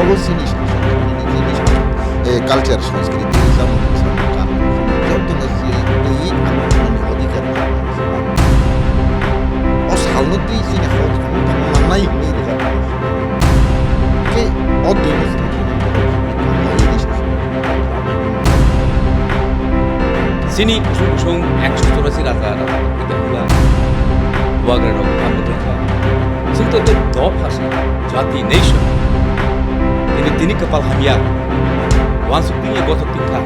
নগর চিনি কালচার সংস্কৃতি যেমন অধিকার ও সালনতি চিনি মানাই কে অধ্যয়ন Sini kusung-kusung 184 rata kita pula Bwsarokni Panda Sungto itu dop hasi jati nation ini tini kepal hamia wan suktinya gotok tingka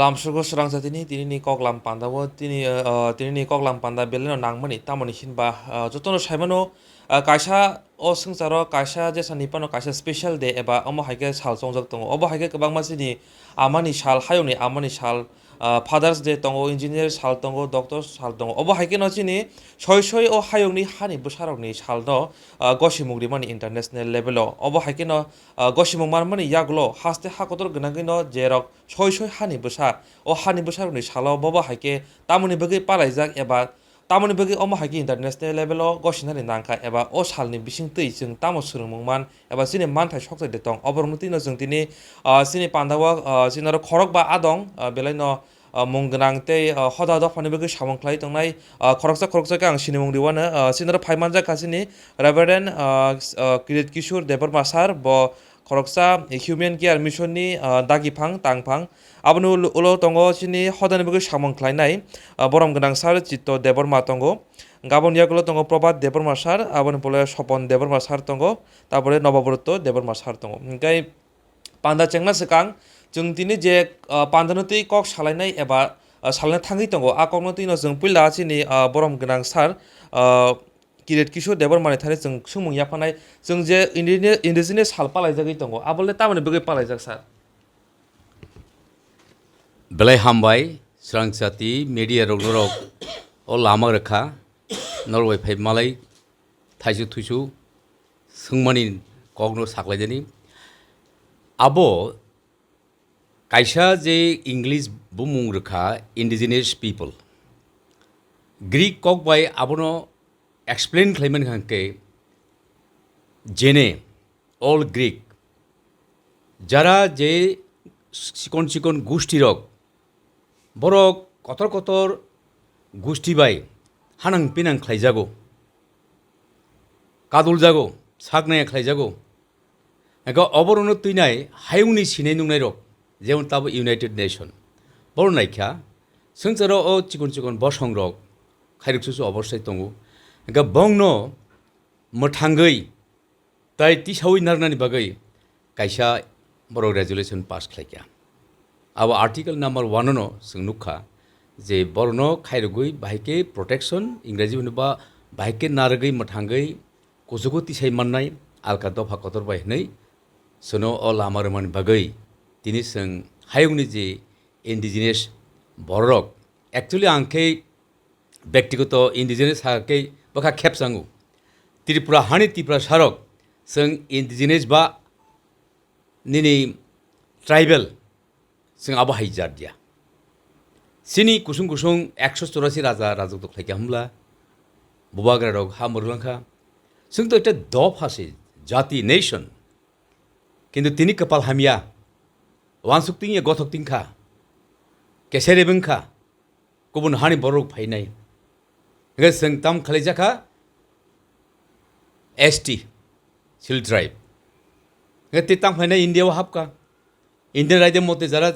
lamsurgo Swrangchati ni Koklam Panda wo ni Koklam Panda beleno nangmani tamani hinba jotono saimano kaisa o sungcharo kaisa jesa nipano kaisa special day eba omo haike sal songjak tongo obo haike kwbangma chini amani sal hayungni amani sal Fathers Day tongo engineer sal tongo doctor sal tongo obo haike no chini soi o Hayungni Hani Bwsarokni sal no gosimungri mani international level o obo haike no gosimung mani yaglo haste hakotor gnangui no jerok soi Hani Bwsar o Hani Bwsarokni salo bobo haike tamoni bagi palaijak eba tamoni bagi omo haike international level o gosinani nangka eba o salni bising tui jeng tamo surungmungman eba chini manthai sokjak de tong obormuti no jeng tini chini pandawa chinaro khorok ba adong belai no mung gwnang tei hoda dofani bagi samung khlai tongnai khoroksa ke ang sinimung diwana chinaro phaimanja kasini Reverend Kirit Kishore Deborma sar bo khoroksa human care mission ni dagifang tangfang aboni ulo tongo chini hodani bagi samung khlainai borom gwnang sar chitto Deborma tongo gabon yagulo tongo Probat Deborma sar aboni pole Sopon Deborma sar tongo tapore Nobabrotto Deborma sar tongo engkai Panda chengna sekang जों दिनै जे पान्दानो tui kok salainai eba salna thangui tongo a kokno tui no जों puila chini borom gwnang sar Kirit Kishore Debormani thani जों sumung yafanai जों je indigenous sal palaijagui tongo abole tamani bugui palaijak sar Belai hambai Swrangchati media rok o lama rekha Norway phai malai thaisu thuisu sungmani kokno saklaijani abo kaisa je English bumung rekha indigenous people Greek kok bai abono explain khlaiman khangke jene all Greek jara je sikon gusti rok borok kotor gusti bai hanang pinang khlaijago kadul jago saknaya khlaijago ego oborono tuinai hayungni sinai nungnai rok যেমন তাবো United nation বড় নাইখা সংসারও ও চিকন বসং rock খাইরুকসুসু অবস্থায় দङो গা বংন মথাঙ্গै তাই তিসাউই नारनानि बागै कायसा बर' resolution पास खालायखा आबो article number 1 no जों नुखा जे बरनो खाइरुगै बाहायके प्रोटेक्शन इंराजी होनोबा बाहायके नारगै मथांगै कुसुगु तिसाइ माननाय आलका दफा कतर बायनै सोनो अ लामारमानि बागै তিনি जों हायुंनि जे इन्डिजिनियास बर'रक एक्चुअली आंखे व्यक्तिगत इन्डिजिनियास हाकै बखा खेबसांगु त्रिपुरा हानि त्रिपुरा सारक जों इन्डिजिनियास बा निनि ट्राइबेल जों आबो हाइजार दिया सिनि कुसुं 184 राजा राजक दख्लायखा हमला Bwsarok हा मुरलांखा जों तो এটা दफ हासि जाति नेशन किन्तु तिनि कपाल हामिया वानसुक्तिंया गथकतिंखा केसेरेबंखा गुबुन हानि बर'क फायनाय गे जों ताम खालायजाखा एसटी सिल ट्राइब गे तितां फायनाय इन्डियाव हाबका इन्डियान रायजो मते जारा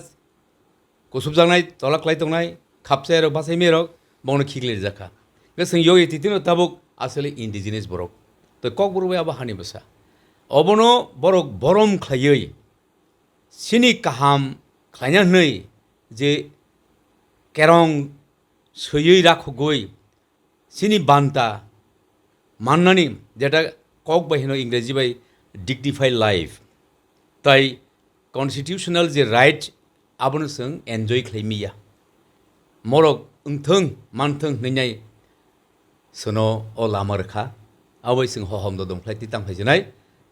कुसुबजांनाय तलाख्लाय दंनाय खापसे आरो बासाय मेरक बावनो खिग्लिर जाखा गे जों यो इतिनो ताबुक आसले इन्डिजिनियास बर'क तो कक बर'बे आबा हानि बसा अबनो बर'क बरम खायै सिनि काहाम खायनानै जे केरं सयै राखगै सिनि बान्ता माननानि जेटा कक बाहिनो इंराजी बाय डिग्निफाइड लाइफ ताई कन्स्टिट्यूशनल जे राइट आबनो जों एन्जय खालायमिया मरक ओंथों मानथों नैनाय सोनो अ लामा रेखा आबै जों हहमद दंफ्लाय तितां फायजनाय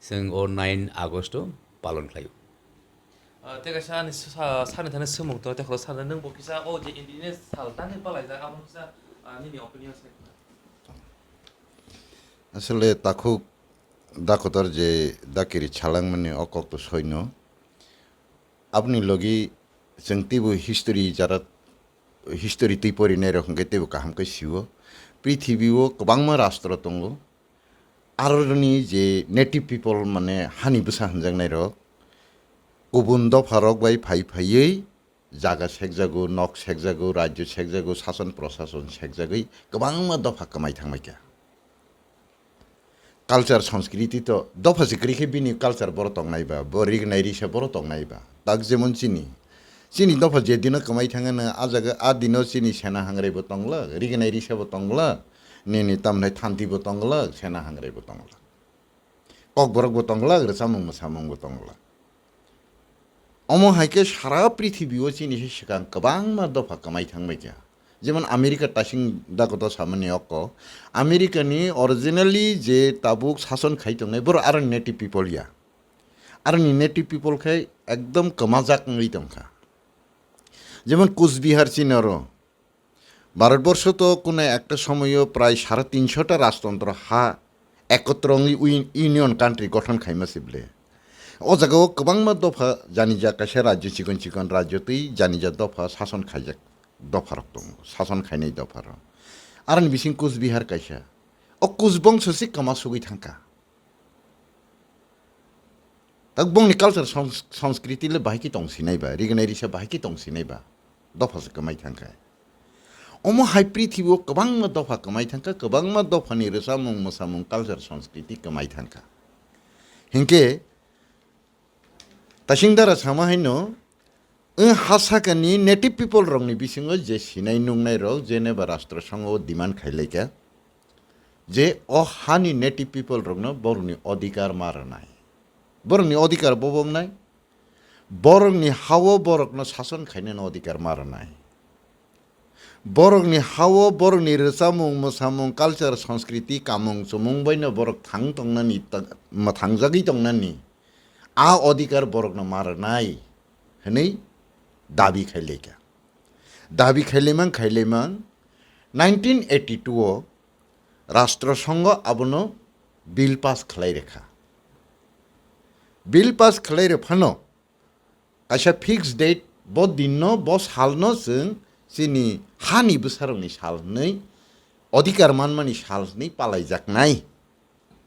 जों अ 9 आगस्ट पालन खालायो तेगा सानि सानि थाने सोमुंथ तेखलो सानो नों बकिसा ओ जे इन्डिजिनियास सालतानि पालायजा आबोसा निनि अपिनियन আসলে তাকুক দাকতর যে দাকিরি ছালাং মানে অকক্ত সৈন্য আপনি লগি जों तेबो हिस्टोरी जारा हिस्टोरी तै परिनाय रखंगे तेबो काहामके सिवो पृथिबीओ गोबांमा राष्ट्र दङ आरोनि जे नेटिभ पिपल माने हानि बुसा होनजांनाय रक गुबुन दफारक बाय फाइ फायै जागा सेकजागो नक सेकजागो राज्य सेकजागो शासन प्रशासन सेकजागै गोबांमा दफा कमाय थांबायका कालचार संस्कृति तो दफा सिक्रिखे बिनि कालचार बर तंनायबा बरिग नायरिसा बर तंनायबा दाग जेमन चिनी दफा जे दिन कमाय थाङानो आजागा आ दिनो चिनी सेना हांग्रायबो तंला रिगनाय रिसाबो तंला नेनि तामनाय थान्तिबो तंला सेना हांग्रायबो तंला ककबरकबो तंला आरो सामुंबो तंला अमो हायके सारा पृथिबीओ चिनी सिगां गोबांमा दफा कमाय थांबायका जेमन आमेरिका तासिं दागत सामान्य अक्क आमेरिकानि अरिजिनली जे ताबुक शासन खायतंनाय बर आरो नेटिभ पिपल या आरो नेटिभ पिपल खाय एकदम कमाजाक नङै दंखा যেমন কোচবিহার চীনের ভারতবর্ষ তো কোনো একটা সময়ও প্রায় 350টা রাজতন্ত্র একত্র ইউনিয়ন কান্ট্রি গঠন খাইমাসিবলে ও জায়গাও গোबांमा দফা জানিজা কাছে রাজ্য চিকন চিকন রাজ্যতেই জানিজা দফা শাসন খাইজাক দফারক দङ শাসন খাইনাय दफार आरो बिसिं কোচবিहार कायसा अ कुचबंशसि कमा सुगै थांका तक बंनि कालचार संस्कृतिले बाहायखि दंसिनायबा रिगनाय रिसा बाहायखि दंसिनायबा दफासो कमाय थांका अमो हाय पृथिबीओ गोबांमा दफा कमाय थांका गोबांमा दफानि रोसामुं मोसामुं कालचार संस्कृति कमाय थांका हिंके तासिंदारा सामा हायनो हासाकानि नेटिभ पिपल रंनि बिसिङो जे सिनाय नुंनाय रक जेनेबा राष्ट्र संघ डिमान्ड खायलायका जे अ हानि नेटिभ पिपल रंनो बरनि अधिकार मारनाय बरंनि अधिकार बबंनाय बरंनि हावो बरकनो शासन खायनो अधिकार मारनाय बरंनि हावो बरंनि रोसामुं मोसामुं कालचार संस्कृति कामुं सुमुं बायनो बरक थांजागै दंनानि आ अधिकार बरकनो मारनाय हनै दाबि खायलायका दाबि खायलायमान 1982 राष्ट्रसंघ आबनो बिल पास खालाय रेखा बिल पास खालाय फानो कायसा फिक्स डेट ब दिननो ब सालनो जों जोंनि हानि बोसारोंनि सालनै अधिकार मानमानि सालनै पालायजाकनाय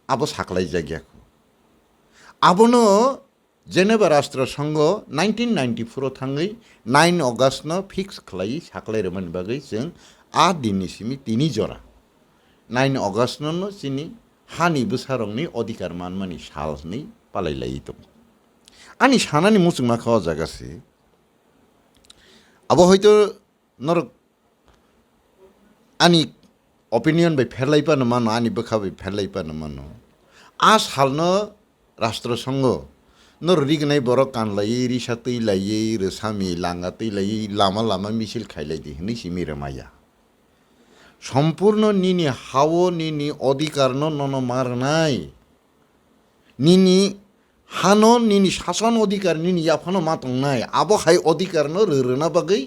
आबो साख्लाय जागियाखौ आबनो जेनेबा राष्ट्र संघ 1994 थाङै 9 अगस्टनो फिक्स खालाय साख्लायरमोन बागै जों आ दिननिसिमि तिनि जरा 9 अगस्टनो जोंनि हानि बोसारोंनि अधिकार मानमानि सालनै पालायलायै दं आंनि सानानि मुसुं माखा जागासि अब हयतो नर आंनि ओपिनियन बाय फेरलायपानो मानो आंनि बोखा बाय फेरलायपानो मानो आ सालनो राष्ट्र संघ नर रिगनाय बर कानलायै रिसा तैलायै रोसामि लाङा तैलायै लामा लामा मिছিল खायलायदि हनै सिमिरे माया सम्पूर्ण निनि हावो निनि अधिकारनो नन मारनाय निनि हानो निनि शासन अधिकार निनि याफानो मातंनाय आबो हाय अधिकारनो रोना बागै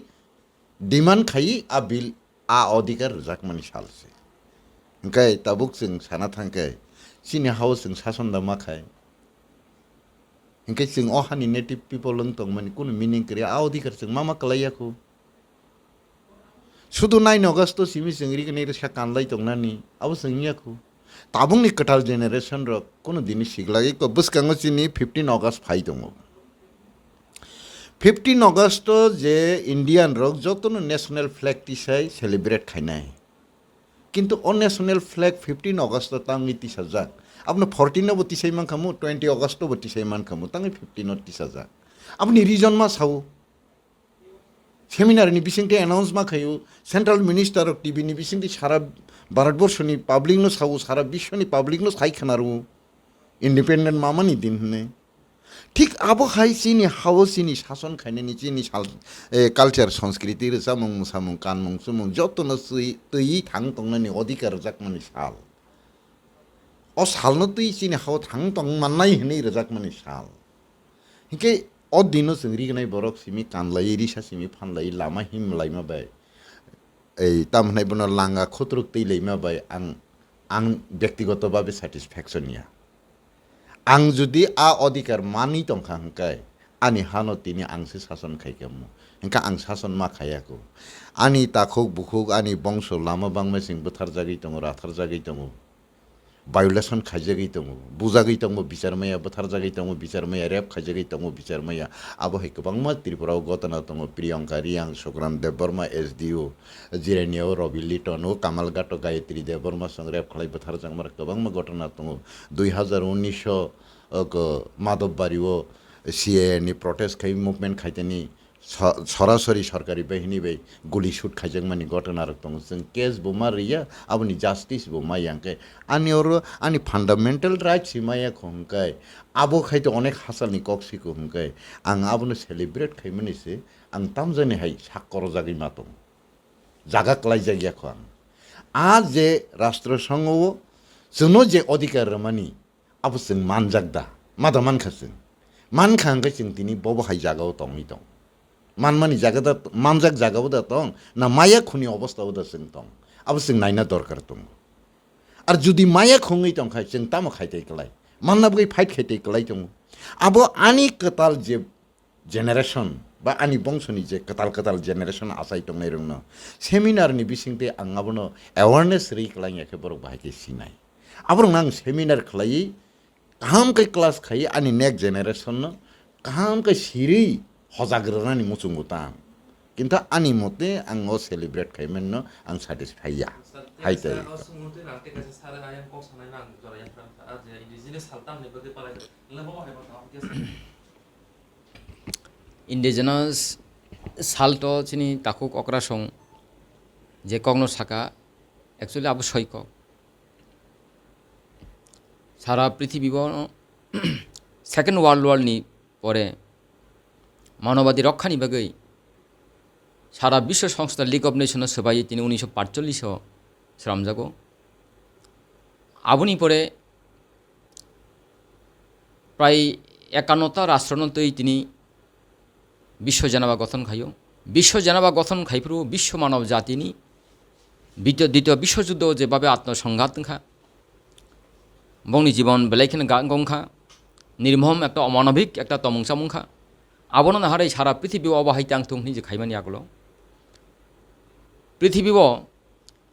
डिमान्ड खायि आ बिल आ अधिकार जाकमानि सालसे ओंखाय ताबुक जों साना थांखाय सिनि हावो जों शासन दा माखाय ओंखाय जों अहानि नेटिभ पिपल दं माने कुनु मिनिं गैया आ अधिकार जों मा खालायाखौ शुद्ध 9 अगस्त सिमि जों रिगनाय रेसा कानलाय दंनानि आबो जोंनियाखौ ताबुंनि कटाल जेनेरेशन र कोनो दिनि सिगलायै को बुसकाङो चिनि 15 अगस्त फाइ दङ 15 अगस्त जे इंडियन रक जतनो नेशनल फ्लैग टिसाय सेलिब्रेट खायनाय किंतु अ नेशनल फ्लैग 15 अगस्त तांनि टिसाजाक आपनो 14 नो टिसाय मान खामु 20 अगस्त बो टिसाय मान खामु तांनि 15 नो टिसाजाक आपनि रिजन मा साउ सेमिनार नि बिसिंते अनाउंस मा खायु सेंट्रल मिनिस्टर ऑफ टीवी नि बिसिंते सारा भारतवर्षनि पाब्लिक नो साउ सारा विश्वनि पाब्लिक नो साइ खानारु इंडिपेंडेंट मामानि दिन हने ठीक आबो हाय सिनि हावो सिनि शासन खायनानि चिनि साल कालचार संस्कृति रे सामुं सामुं कानमुं सुमुं जतनो तै थां तंनानि अधिकार जाकमानि साल अ सालनो तै सिनि हावो थां तंग माननाय हनै रजाकमानि साल हिके अ दिनो जों रिगनाय बरक सिमि कानलायै रिसा सिमि फानलायै लामा हिमलाय माबाय এই तामनाय बनो लांगा खत्रक तैलाय माबाय आं व्यक्तिगत भाबे सैटिस्फैक्शन या आं जुदि आ अधिकार मानि दंखा हंखाय आनि हानो तिनि आंसो शासन खायगमु हंखा आं शासन मा खायाखौ आनि ताखुक बुखुक आनि बंश लामा बांमेसिं बुथार जागै दङ राथार जागै दङ भायोलेसन खायजागै दङ बुजागै दङ बिचारमाया बुथार जागै दङ बिचारमाया रेप खायजागै दङ बिचारमाया आबो है गोबांमा त्रिपुराव घटना दङ प्रियंका रियां सुग्राम देबबर्मा एसडिओ जिरानियाव रवि लिटन कामालगाट गायत्री देबबर्मा सं रेप खालाय बुथार जांमार गोबांमा घटना दङ 2019 माधबबारियाव सीए नि प्रोटेस्ट खाय मुभमेंट खायतेनि सरासरि सरकारि बाहिनी बै गुली शुट खायजों मानि घटना दङ जों केस बुमा रिया आबनि जस्टिस बुमा यांके आनि और आनि फंडामेंटल राइट्स हिमाया खंकाय आबो खायते अनेक हासालनि कक्सी को हंकाय आं आबनो सेलिब्रेट खायमनिसे आं तामजने हाय साक्कर जागै मातो जागा क्लाय जागिया खो आं आ जे राष्ट्र संघो जोंनो जे अधिकार मानि आबो जों मानजागदा मादा मानखासों मानखांगाय जों दिनै बबो हाय जागाव दंनि दं मानमानि जागादा मानजाक जागावदा दं ना माया खुनि अवस्थावदा जों दं आबो जों नायना दरकार दं आर जुदि माया खुङै दंखाय जों तामा खायते कलाय मानना बै फाइट खायते कलाय दं आबो आनि कताल जे जेनेरेशन बा आनि बंशनि जे कताल जेनेरेशन आसाय दंनाय रंनो सेमिनारनि बिसिंते आं आबनो अवेयरनेस रि कलाय एखे बर बाहायके सिनाय आबरं आं seminar खलायै kaham kai class khai ani next generation no kaham kai siri hojagrani muchungutang kinta ani mote ang o celebrate khaimen no ang satisfy ya hai tai indigenous salto chini takuk okrasong je kogno saka actually abu soiko সারা পৃথিবী second world ওয়ারनि পরে মানবাধি রক্ষাनि बागै সারা বিশ্ব সংস্থা league of Nations সভায় তিনি 1945 স্রামজাগো আবুনি পরে প্রায় 51টা রাষ্ট্রনতই তিনি বিশ্ব জানাবা গঠন খাইও বিশ্ব জানাবা গঠন খাইপ্রু বিশ্ব মানব জাতিনি দ্বিতীয় বিশ্বযুদ্ধ যেভাবে আত্মসংঘাত খা বংনি জীবন বেলাইখানে গংখা নির্মম একটা অমানবিক একটা তমংসামুখা আবনো নাহারে সারা পৃথিবী অবাহিত আংতুংনি যে খাইমানি আগলো পৃথিবী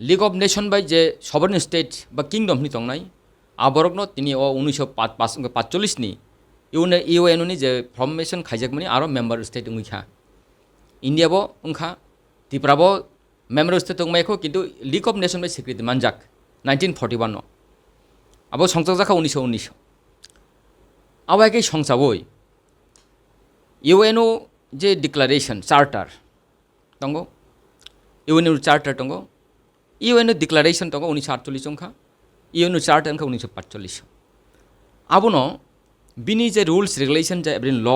লিগ অফ নেশন বাই যে সভারেন স্টেট বা কিংডমনি তংনাই আবরগ্ন তিনি 1945 নি ইউএননি যে ফর্মেশন খাইজাকমানি আরো মেম্বার স্টেট উইখা ইন্ডিয়াবো উংখা ত্রিপুরাবো মেম্বার স্টেট তংমাইখো কিন্তু লিগ অফ নেশন বাই স্বীকৃতি মানজাক 1941 আবো সংসদ জাখা 1919 আবাইকে সংসাবই ইউএনও যে ডিক্লারেশন চার্টার দঙ্গ ইউএনও চার্টার দঙ্গ ইউএনও ডিক্লারেশন দঙ্গ 1948 সংখ্যা ইউএনও চার্টার সংখ্যা 1945 আবনো বিনি যে রুলস রেগুলেশন যে এভরিন ল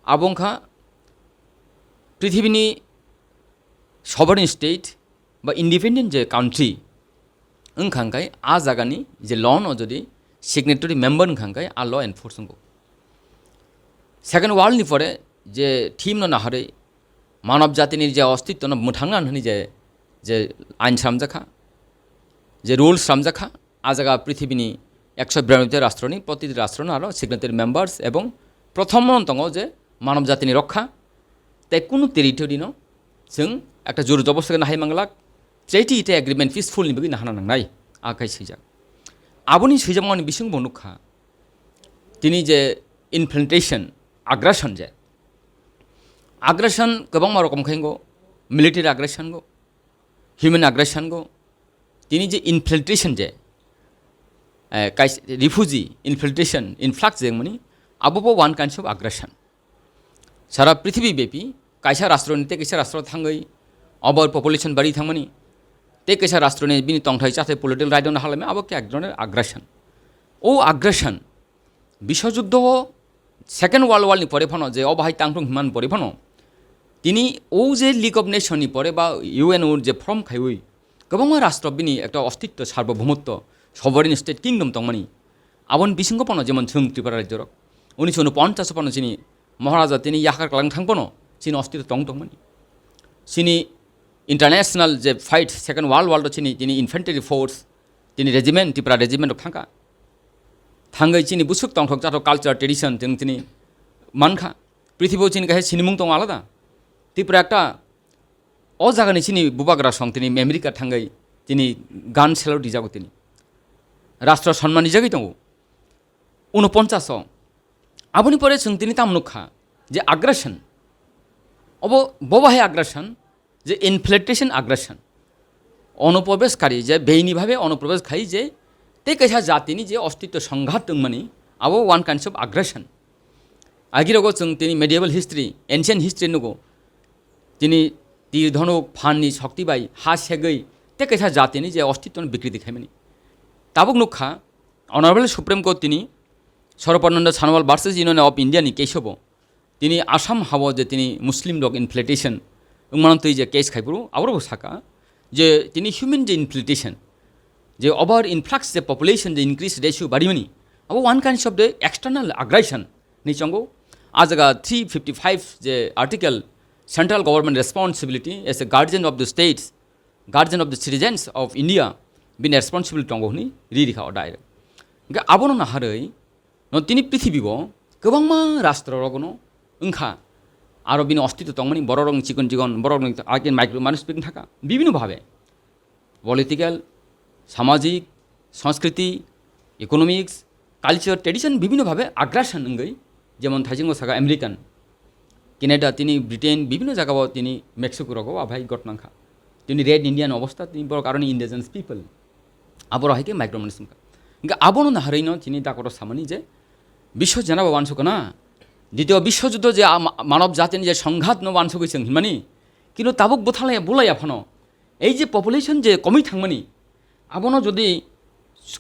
আবংখা পৃথিবীনি সভারেন স্টেট বা ইন্ডিপেন্ডেন্ট যে কান্ট্রি ओंखांखाय आ जागानि जे लन जदि सिगनेटरि मेम्बर ओंखांखाय आ ल एनफोर्स नंगौ सेकेंड वार्ल्डनि परे जे थीम न नाहरै मानव जातिनि जे अस्तित्व न मुथांना होननि जे आइन सामजाखा जे रुल्स सामजाखा आ जागा पृथ्वीनि 192 राष्ट्रनि प्रतिটি राष्ट्रनो आरो सिगनेटरि मेम्बार्स एवं प्रथम दङ जे मानव जातिनि रक्षा ताइ कुनु टेरिटरि न जों একটা জোর জবরদস্তি নাহাই মাংলাক ट्रेटी इटे एग्रीमेंट पिसफुलनि बगै नाहाना नांनाय आखाय सैजाक आबुनि सैजामानि बिसुं बनुखा तिनि जे इनफ्लेटेशन आग्रासन जे आग्रासन गोबां रकम खायगो मिलिटारि आग्रासन गो ह्यूमन आग्रासन गो तिनि जे इनफ्लेटेशन जे रिफ्यूजी इनफ्लेटेशन इनफ्लक्स जे माने आबो वान काइंड्स अफ आग्रासन सारा पृथ्वी बेपी कायसा राष्ट्रनिते कायसा राष्ट्र थाङै अबर पपुलेशन बारि थांमानि ते कैसा राष्ट्रनि बिनि तंथाय चाथे पलिटिकल राइट होनो हालामे आबो के एक धरনের आग्रासन ओ आग्रासन विश्वयुद्ध सेकेंड वर्ल्ड वारनि परे फनो जे अबाहाय तांथुं हिमान परे फनो तिनि ओ जे लिग अफ नेशननि परे बा इउएनओ जे फर्म खायउइ गोबां राष्ट्र बिनि एकटा अस्तित्व सार्वभौमत्व सभरेन स्टेट किंगडम तंमानि आबन बिसिंग फनो जेमन जों त्रिपुरा राज्यरक 1949 फनो सिनि महाराजा तिनि याखार कलां थांपनो सिनि अस्तित्व तंमानि सिनि इंटरनेशनल जे फाइट सेकेंड वर्ल्ड वार चिनी तिनी इन्फेंट्री फोर्स तिनी रेजिमेंट त्रिपुरा रेजिमेंट थांका थांगै चिनि बुसुक तंथक जातो कालचार ट्रेडिशन जों चिनि मानखा पृथ्वीआव चिनि गाहे सिनिमुं दं आलादा त्रिपुरा একটা अ जागानि चिनि बुबाग्रा सं तिनि आमेरिका थांगै तिनि गान सेलाव दिजागो तिनि राष्ट्र सम्मान दिजागै दं 49 आबुनि परे जों तिनि तामनुखा जे आग्रासन अब बबाहे आग्रासन जे इनफ्लेटेशन आग्रासन অনুপ্রবেশকারী যে বেইনিভাবে অনুপ্রবেশ খাই যে তে কাইসা জাতিनि যে अस्तित्व সংঘাত दंमानि आबो वान काइन्ड्स अफ आग्रेसन आगिरगो जों तिनि मेडिएवल हिस्ट्री एनशियेंट हिस्ट्री नुगो तिनि तीर धनुक फाननि शक्ति बाय हा सेगै ते काइसा जातिनि जे अस्तित्व विकृति खाइमानि ताबुक नुखा अनारेबल सुप्रीम कोर्ट तिनि Sarbananda Sonowal versus union of India नि केसबो तिनि आसाम हावो जे तिनि मुस्लिम लग इनफ्लेटेशन उमानतै जे केस खाइब्रु आवरबो साका जे तिनि ह्यूमन जे इनफ्लेटेशन जे ओवर इनफ्लक्स जे पपुलेशन जे इंक्रीज रेशियो बारिमनि अब one kinds of the external aggression निचंगो आजगा 355 जे article central government responsibility as a guardian of the states guardian of the citizens of India बिन रेस्पॉन्सिबल टंगो नि रिरिखा डायरेक्ट गा आबोनो नाहारै न तिनि पृथ्वीबो गोबांमा राष्ट्र रगनो ओंखा आरो बिनि अस्तित्व तंमानि बररं चिकन चिकन बररं आगे माइक्रो मानुष बिन थाका विभिन्न भावे पलिटिकल सामाजिक संस्कृति इकोनॉमिक्स कालचार ट्रेडिशन विभिन्न भावे आग्रासन नंगै जेमन थाइजिंगो सागा आमेरिकान केनाडा तिनि ब्रिटेन विभिन्न जायगायाव तिनि मेक्सिको रगो आभाय गटनांखा तिनि रेड इंडियन अवस्था तिनि बर कारण इंडिजिनस पीपल आबर हाइके माइक्रो मानुष इनका आबोनो नाहरैनो तिनि दाकरो सामानि जे विश्व जनाबा वानसुकना द्वितीय विश्वयुद्ध जे मानव जातिनि जे संघात न वानसुगैसों हिनमानि किन्तु ताबुक बोथालाया बुलाया फनो এই যে पपुलेशन जे कमी थांमानि आबोनो जुदि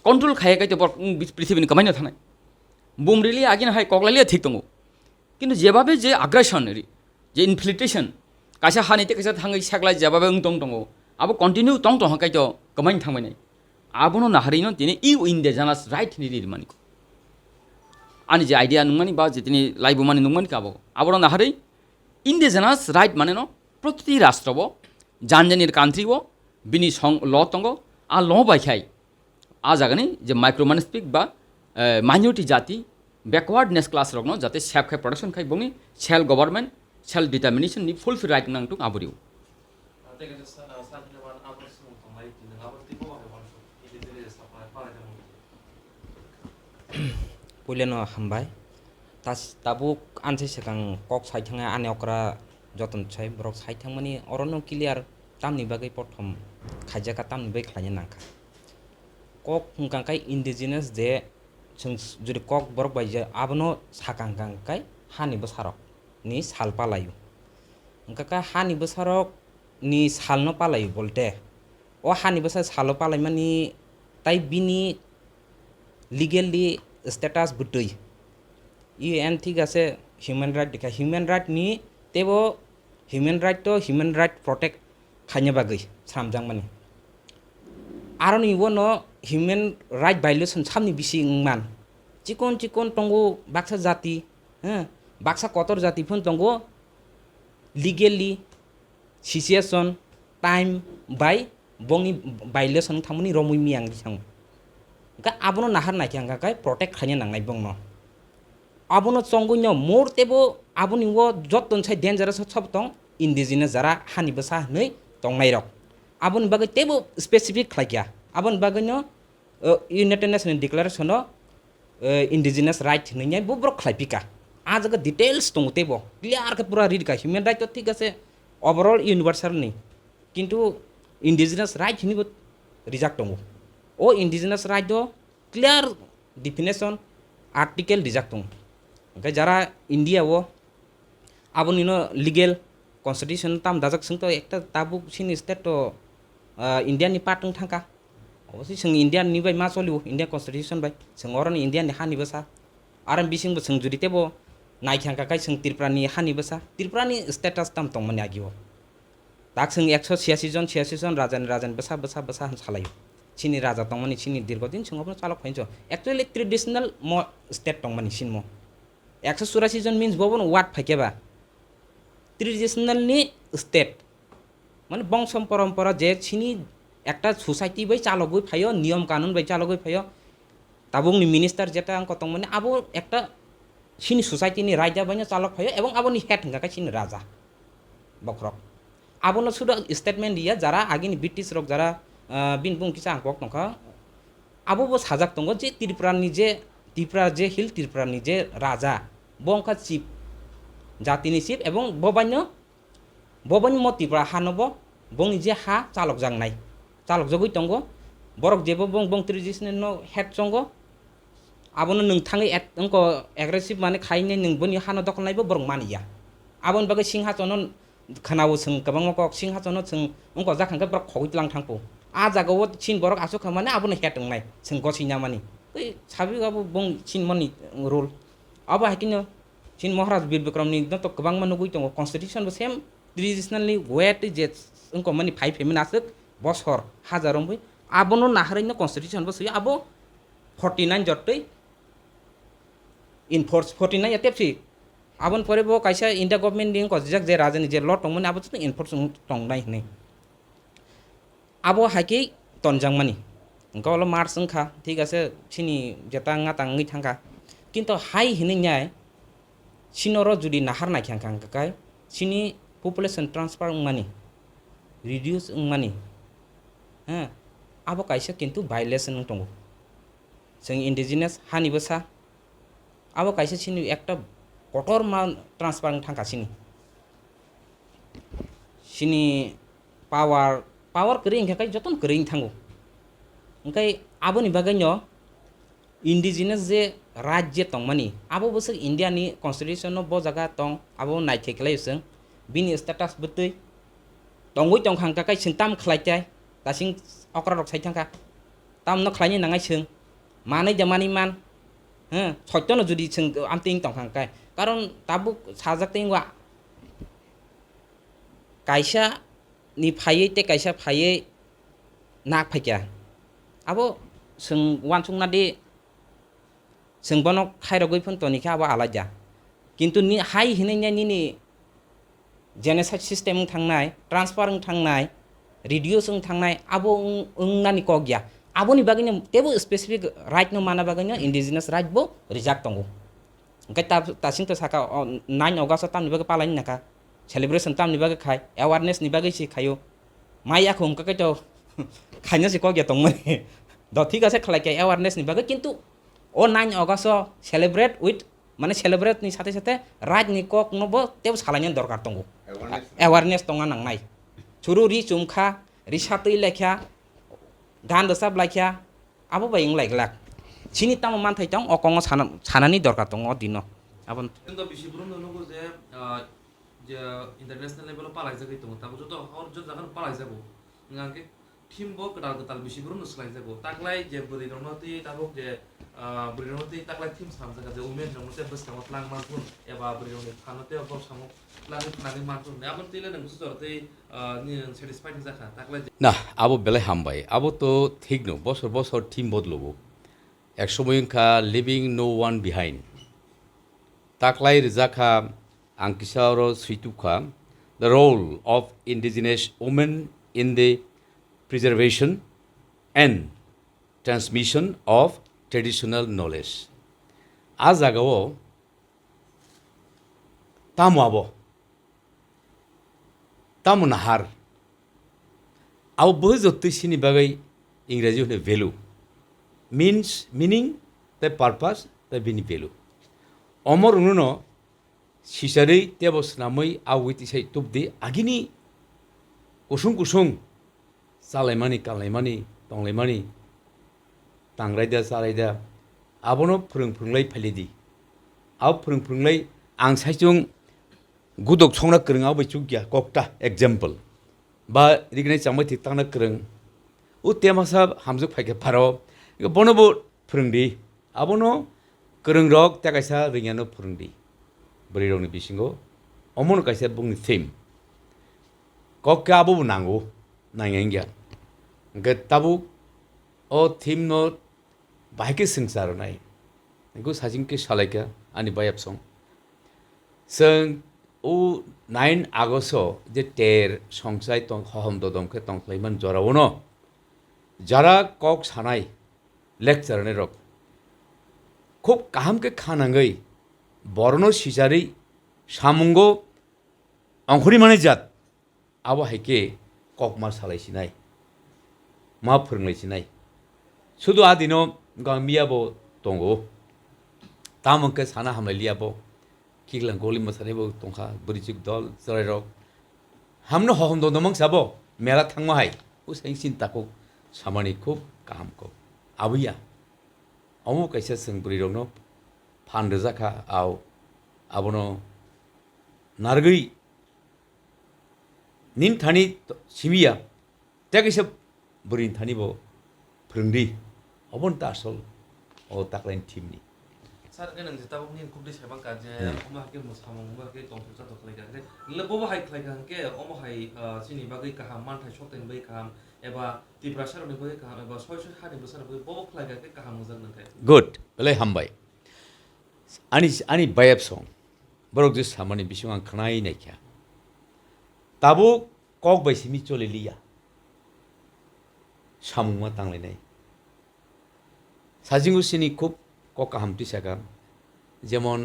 कंट्रोल खायाखै तो पृथ्वीनि कमाइनो थानाय बुमरिलि आगिन हाय कगलालिया ठीक दङ किन्तु जेबाबे जे आग्रेसन जे इनफ्लिट्रेशन कासा हानिते कासा थाङै साग्ला जेबाबे दङ दङ आबो कन्टिन्यू दङ दङ हाय तो कमाइनो थांबायनाय आबोनो नाहारैनो दिनै इ इन्डिजिनास राइट नि रिमानिको आनि जे आइडिया नंमानि बा जे दिनै लाइबमानि नंमानि काबो आबोनो नाहारै इन्डिजिनास राइट माने न प्रति राष्ट्रबो जानजानिर कान्ट्रिबो बिनि ल दङ आ ल बायखाय आ जागानि जे माइक्रोमानिस्टिक बा माइनरिटी जाति बैकवर्डनेस क्लास रगनो जाते सेल्फ खाय प्रोडक्शन खाय बंनि सेल्फ गवर्नमेंट सेल्फ डिटरमिनेशन नि फुलफिल राइट नांतु आबुरिउ पयलेनो हामबाय ताबुक आनसे सिगां कक साइथाङा आनेवक्रा जतन छै ब्रक साइथांमानि अरनो क्लियार तामनि बागै प्रथम खायजाका तामनि बै खायनो नांखा कक हुंकांकाय इन्डिजिनास जे जों जुदि कक ब्रक बायजे आबनो साकांकांकाय हानि बसारक नि साल पालायो हुंकाका हानि बसारक नि सालनो पालायो बोलते ओ हानि बसार साल पालाय मानि ताइ बिनि लिगेलि स्टेटास बुदै UN ঠিক আছে হিউম্যান রাইট দেখা হিউম্যান রাইট নি তেবো হিউম্যান রাইট তো হিউম্যান রাইট প্রটেক্ট খাইনে বাগै সামজাं माने आरो निबो न हिउमेन राइट भाइलेसन सामनि बिसि मान चिकन चिकन तंगो बाक्सा जाति बाक्सा कतर जाति फोन तंगो लिगेली सिचुएशन टाइम बाय बंनि भाइलेसन थामनि रमुइ मियां बिसां गा आबनो नाहार नायखांगाय प्रोटेक्ट खाइने नांनाय बंग न आबनो चंगुन्य मोर तेबो आबनि वो जतन छै डेन्जरस सब तंग इन्डिजिनास जारा हानि बसा नै तंनाइरक आबन बागै तेबो स्पेसिफिक खायया आबन बागै न यूनाइटेड नेशन डिक्लेरेशन इन्डिजिनास राइट नैया बुब्रक खायपिका आजग डिटेल्स दङ तेबो क्लियर के पूरा रीड का ह्यूमन राइट तो ठीक আছে ओवरऑल यूनिवर्सल नि किन्तु इन्डिजिनास राइट निबो रिजेक्ट दङ ओ इन्डिजिनास राइट दो क्लियर डेफिनेशन आर्टिकल रिजेक्ट दङ ओंखाय जारा इंडिया वो आबनि न लीगल कन्स्टिट्यूशन ताम दाजक संतो एकटा ताबुक सिन स्टेट तो इंडिया नि पार्ट थांका अबसि जों इंडिया नि बाय मा चलियो इंडिया कन्स्टिट्यूशन बाय जों अरन इंडिया नि हानि बसा आरो बिसिंबो जों जुदि तेबो नायखांकाय जों त्रिपुरानि हानि बसा त्रिपुरानि स्टेटास ताम दं माने आगियो दाक जों 186 जन राजान बसा सालायो सिनि राजा दं माने सिनि दीर्घदिन जोंबो चालक फाइनस एक्चुअली ट्रेडिशनल म स्टेट दं माने सिन म 184 जन मीन्स बबन वाट फाकेबा ट्रेडिशनल नि स्टेट माने बंश परम्परा जे सिनि একটা সোসাইটি বাই চালক বই ফাইও নিয়ম কানুন বাই চালক বই ফাইও tabung ni minister jeta ang kotong mani abo ekta sini society ni raja banyak calok phayo ebong abo ni head hingga sini raja bokrok abo no sudah statement dia jara agini british rok jara binbung kisa angkok tongka abo bo sajak tongo je tripura je hill tripura ni je raja bongka chief jati ni chief ebong bobany mo tripura hanobo bong je ha calok jangnai calok jogoi tongo borok jebo bong traditional no head songo abono nung thangai engko aggressive mane khaine nung boni hano doknai bo borok maniya abon bagai singha tonon khanawo sing kabang mako singha tono sing engko jakhangka borok khogit lang thangpo a jagawo chin borok asu khamane abono head ngai sing gosinya mani ei sabi abo bong chin mani rule aba hakino chin maharaj bir bikram ni to kabang manugui tongo constitution bo same traditionally wet je engko mani 5 femin asuk bosor hajarom boi abono naharai constitution bo suya abo 49 jotoi enforce 49 atepsi abon pore bo kaisa India government ding ko jak je rajani je lot tongmani abo tu enforce tongnai nei abo haki tonjang mani engko lo mar sangkha ঠিক আছে sini jetanga tangi thangka কিন্তু high হিনে ন্যায় সিনর যদি নাহার নাই খাং কাই সিনি population transfer মানি reduce মানি হ্যাঁ abo kaisa কিন্তু violation দङ जों इन्डिजिनास हानि बसा abo kaisa sini একটা কঠোর মান transfer থাঙ্কাসিনি sini power kering kai joton kering thango engkai abo ni bagainya indigenous je rajya tongmani abo bosok India ni constitution no bo jaga tong abo nai theklai sing bini status betui tongoi tong khang kai singtam khlai chai ta sing okra rok sai thangka tam no khlai ni nangai sing manai jamani man সত্যনো যদি আমতিং তংখাংকাই কারণ তাবুক সাজাকতেই ওয়া কাইসা ni phaiye te kaisa phaiye nak phaikya abo sing wansung nadi sing bono khairogoi phun toni kha abo alaja kintu ni hai hinenya ni genocide system thangnai transfer thangnai reduce thangnai abo nani kogya abo ni baganya tebo specific right no mana baganya indigenous right bo reject tongo engkai ta sing to saka 9 August tam ni baga palani naka celebration tam ni baga khai awareness ni baga si khayo maya khum ka to khanya si ko gya tong mani do thik ase khlai ke awareness ni baga kintu o 9 August celebrate with মানে celebrate ni সাথে সাথে রাজ ni kok no bo tebo salanya dorkar tongo awareness tonga nang nai churu ri chumkha ri satui lekha গান দসাব লাইখা আবো buying লাইগলাক চিনি তাম মান থাইতাম অকং সানানি দরকার দङ দিন আবন কিন্তু বেশি পুরনো নগো যে যে ইন্টারন্যাশনাল লেভেলে পালাই যাবে তো তাবো যত হর যত জায়গা পালাই যাব ngaंके টিম বক কাটাল বেশি পুরনো স্লাই যাব তাকলাই যে বলি রনতি তাবো যে বলি রনতি তাকলাই টিম সাম জায়গা যে উমেন রনতে বস কাম লাং মানপুন এবা বলি রনতি খানতে অবর সামু লাং নানি মানপুন আবন তিলে নং সুজরতে নি স্যাটিসফাইড জাখা তাকলাই না আবো বেলে হামবাই আবো তো ঠিক নো বছর বছর টিম বদলবো এক সময় খা লিভিং নো ওয়ান বিহাইন্ড তাকলাই রেজাখা আংকিসার সুইতুখা the role of indigenous women in the preservation and transmission of traditional knowledge. Azagawo tamuabo tamunahar au bozotti sini bagai इंग्राजी होने value means meaning the purpose the bini value omor ununo sisarei tebos namoi awiti sai tubdi agini kusung kusung salaimani kalaimani tonglaimani tangraida salaida abono phurunglai phalidi aw phurunglai ang saijung gudok songna krunga bai chugya kokta example ba rignai chamai thik tangna krung u temasa hamjuk phaike pharo bonobo phurungdi abono krung rok ta kaisa ringyano phurungdi bri rokni bisingo omono kaisa bungni theme kokka abu nango nangengya getabu o theme no baike singsaro nai go sajingke salaika ani bayap song seng o 9 agosto je ter songsai tong khom dodom ke tong klaiman jora ono jara kok sanai lecture ne rok খুব কাহামকে খানাঙ্গই বর্ণ সিজারি সামুঙ্গ अंखरि माने जात आबो हाइके ककमा सालायसिनाय मा फोरोंलायसिनाय सुदु आदिनो गामियाबो दंगो तामंके साना हामलायलियाबो किगलां गलि मोसानायबो दंखा बोरिजिक दल जरायरक हामनो हहम दं दमंग साबो मेला थांमा हाय उसाइ सिन्ताखौ सामानि खुब काहामखौ आबैया अमु कैसे जों बुरिरकनो फानदो जाखा आव आबोनो नारगै nin thani simiya takisa burin thani bo phungdi obon ta asol o taklain timni sar ke nang jeta bok nin kubdi sebang ka je oma ke musamong ba ke tong puja doklai ka ke lebo ba hai khlai kan ke oma hai sini bagai ka ham man thai shokten bai ka ham eba tiprasar ni bai ka ham eba soy soy hari besar bai bo khlai ka ke ham muzang nang kai good belai hambai ani bayap song borok jis samani bisung khnai nai kya Tabo कक बाइसिमी चले लिया सामुंगा तांलायनाय साजिंगु सिनि खुब कक हामति saga जेमन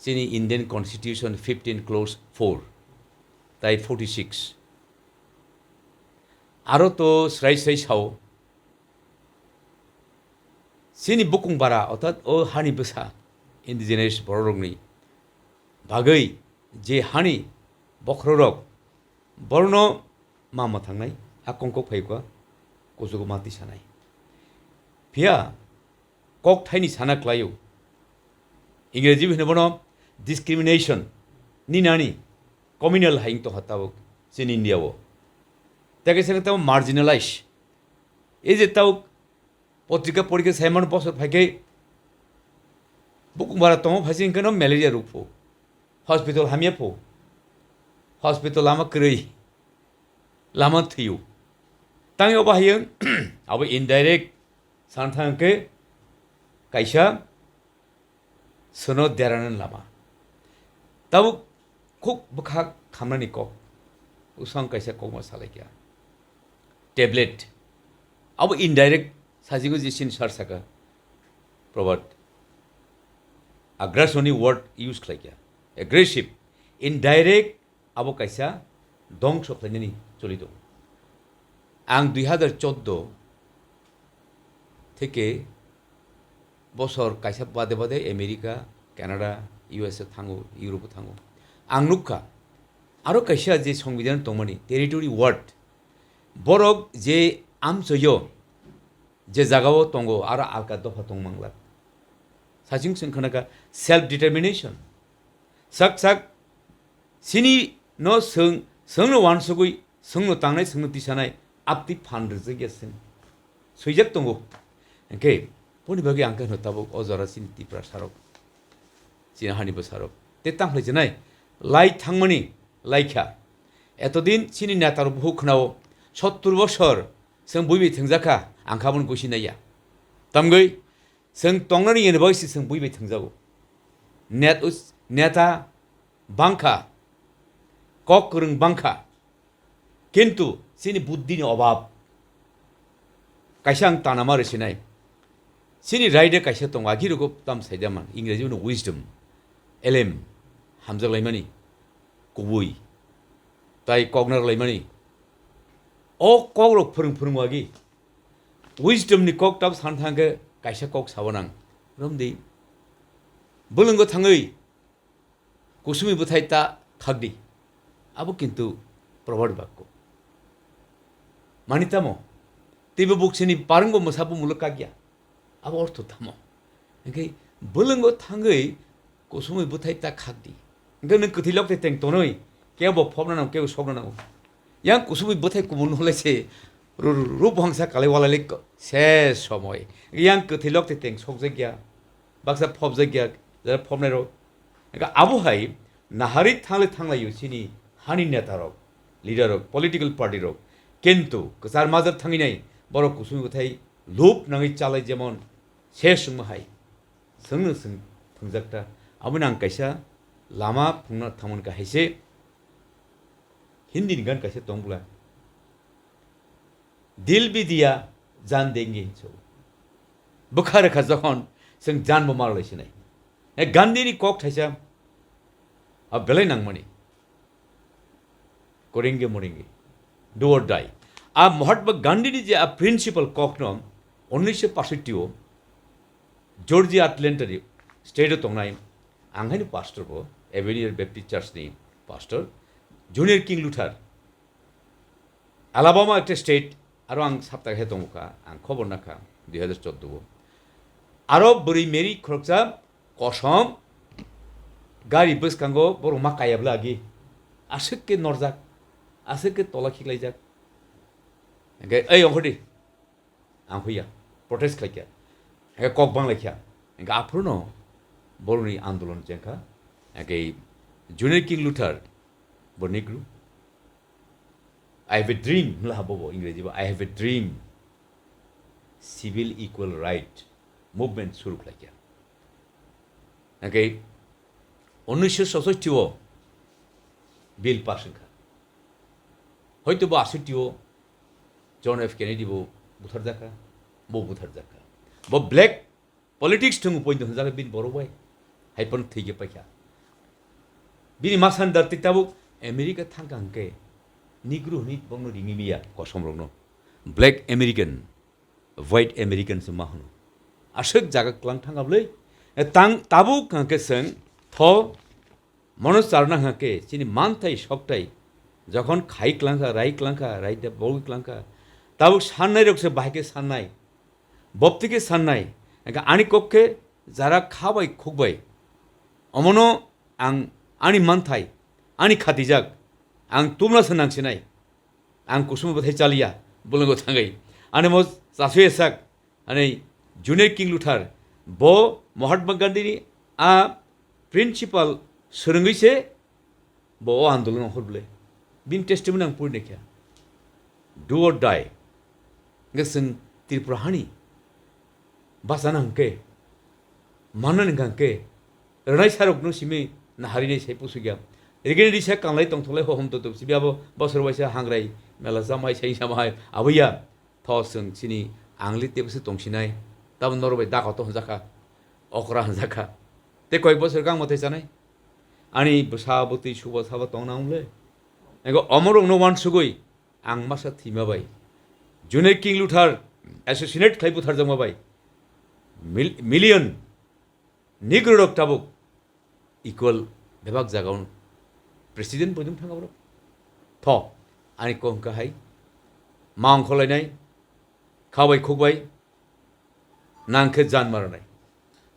सिनि Indian constitution 15 close 4 ताई 46 आरो तो स्राय स्राय साव सिनि बुकुं बारा अर्थात ओ हानि बसा इंडिजिनास बररंनि बागै जे हानि बख्ररक बर्ण मामा थांनाय आकंक फैगवा कोजोगो माति सानाय फिया कक थाइनि साना क्लायो इंग्रेजी होनबोनो डिस्क्रिमिनेशन निनानि कम्युनल हाइंग तो हताव सिन इंडियावो ताके सेगताव मार्जिनलाइज एजे ताव पत्रिका पढ़िके साइमन बसर फाइके बुकुंबारा तमो फाइसिं कनो मलेरिया रुफो हॉस्पिटल हामिया फो हॉस्पिटल लामा क्रई लामा थियो तांयो बाहायो अब इनडाइरेक्ट सानथांके काइसा सोनो देरानन लामा तब खुब बखा खामनानि कक उसां काइसा ककमा सालायकिया टेब्लेट अब इनडाइरेक्ट साजिगो जिसिन सारसाका प्रबाद अग्रेसननि वर्ड यूज खालायकिया एग्रेसिव इनडाइरेक्ट आबो काइसा दं सख्लायनायनि चलि दं आं 2014 থেকে বছর কাইसा বাদে বাদে আমেরিকা কানাডা ইউএসএ थाङो ইউরোপে थाङो आं नुखा आरो काइसा जे संविधान दंमोन टेरिटरि वार्ड बरक जे आमसयो जे जागाव दंगो आरो आलका दफा दंमांला साजिं सोंखनाका self determination sak sak sini no sung no wan sugui sung no tangnai sung no tisanai apti phandr je gesen soijak tongo okay poni bagi angka no tabuk ojara sin tipra sarok sin hani bwsarok te tanglai jenai lai thangmani laikha etodin sini natar buhu khnao 70 বছর जों बयबो थंजाखा आंखाबन गुसिनाया तमगै जों तंनानि university जों बयबो थंजागौ नेता बांखा कक रों बांखा किन्तु सिनि बुद्धिनि अभाब काइसा आं तानामा रसिनाय सिनि राइडे काइसा दं आगिरगो ताम साइदामान इंराजियावनो विजडम एलेम हामजालायमानि गुबै ताइ कगनार लायमानि ओ कक फोरोंवागी विजडमनि कक ताब सानथांगे काइसा कक सावनां रमदि बोलोंगो थाङै कुसुमि बुथाय ता खागदि आबो किन्तु प्रभात बाक्को मानितामो तेबो बुक्सिनि पारंगो मसाबो मुलका गया आबो अर्थ थामो ओंखाय बोलोंगो थाङै कुसुमि बुथाय ता खागदि ओंखाय नों कथिलक तें तनै केबो फबनानाव केबो सबनानाव yang kusumi bothai kumun holese rup hangsa kalewalalik se somoy yang kethilok te teng sokjagya baksa phobjagya jara phobnairo ega abu hai nahari thanglai sini hani netarok leader of political party rok kintu ksar mazar thanginai boro kusumi bothai loop nangai chalai jemon se sungma hai sungno sung phungjakta abunang kaisa lama phungna thamon ka haise Hindi गान कैसे तोंगला दिल भी दिया जान देंगे सो बुखार खा जखन जों जानबो मारलायसिनाय गान्धीनि कक थाइसा बेलाय नांमानि करेंगे मरेंगे डू और डाई महात्मा गांधीनि जे प्रिन्सिपल कक न 1965 जर्जिया एटलान्टानि स्टेट दंनाय आंहायनो पास्टरबो एवेनियर बेप्टिस्ट चार्चनि pastor junior king Luther Alabama एक स्टेट आरो आं साप्ताहे दंखा आं खबर नाखा 2014 आरो बोरै मेरि खरकजा कसम गारि बसखांगो बर' मा कायाब्ला आगि आसोके नरजाक आसोके तला खिगलायजाक ओंखाय ओइ अंखरदि आं फैया प्रटेस्ट खालायखिया ओंखाय कक बांलायखिया ओंखाय आफोरनो बर'नि आन्दलन जेंखा ओंखाय जूनियर किं लुथार बरनिग्रु I have a dream होनला हाबावो इंराजिबा I have a dream civil equal right movement सुरु खालायखिया ओंखाय 1967 बिल पास होनखा हयतोबा 68 जन एफ केनेडीबो बुथारजाखा बो बुथारजाखा बो ब्लेक पलिटिक्स थंगु पइन्ट होनजाखा बिन बर'बाय हाइपन थैगे पाइखा बिनि मासान दारतिताबो अमेरिका थांगांके निग्रु हनि बंनो रिंगिमिया कसम रंनो ब्लेक अमेरिकान व्हाइट अमेरिकान से माहनो आसक जागा क्लां थांगाबलै ताबु कांके सं थ मनस चारना हाके चिनि मानथाय सकथाय যখন খাই ক্লাঙ্কা রাই বউ ক্লাঙ্কা তাও সান্নাই রকছে বাহিকে সান্নাই বপ্তিকে সান্নাই আনি কক্ষে যারা খাবাই খুকবাই অমনো আং আনি মানথাই আনি খাতিজাক आं तुमलासो नांसिनाय आं कुसुम बथाय चालिया बुलंगो थांगाय आने मो चासु एसाक आने जूनियर किं लुथार बो महात्मा गांधीनि प्रिन्सिपाल सोरंगैसे बो आन्दोलन हरबले बिन टेस्टिमोन आं पुरनेखिया डू और डाई गसं त्रिपुरा हानि बासाना हंके मानन गांके रनाय सारकनो सिमे नाहारिनाय सायपुसुगिया रिगेन दिशा कांलाय तंथलाय हम तो सिबियाबो बसर वाइसा हांग्राय मेला जामाय साइ जामाय आबैया थसं सिनि आंलि तेबसे तंसिनाय ताब नरबाय दाखत हनजाखा अखरा हनजाखा ते कय बसर गां मथे जानाय आनि बसाबति सुबा साबा तंनांले एगो अमरं नो वान सुगै आं मासा थिमाबाय जूनियर किं लुथार एसोसिएट खायबुथार जमाबाय मिलियन निग्रोडक ताबुक इक्वल बेबाग जागाउन प्रेसिडेंट बयदों थांगाब्र थ आनि कंकाहाय मां खलायनाय खाबाय खुबाय नांखे जान मारनाय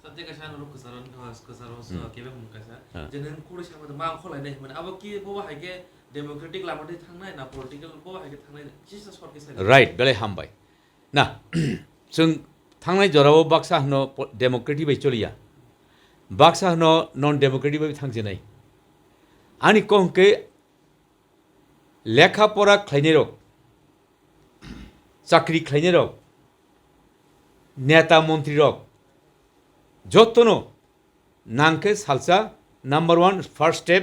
सत्य का शान रुक सरण कसारो केबे मुकासा जेनेन कुरि सामद मां खलायनाय माने अब कि बबा हायके डेमोक्रेटिक लामादे थांनाय ना पॉलिटिकल बबा हायके थांनाय जिसा सरके साइ राइट बेले हामबाय ना जों थांनाय जराव बाक्सा हनो डेमोक्रेटिक बाय चलिया बाक्सा हनो नन डेमोक्रेटिक बाय थांजेनाय आनी कहके लेखा पढ़ा खायनेरक चाकरी खायनेरक नेता मंत्री रक जतनो नांके सालसा नंबर 1 फर्स्ट स्टेप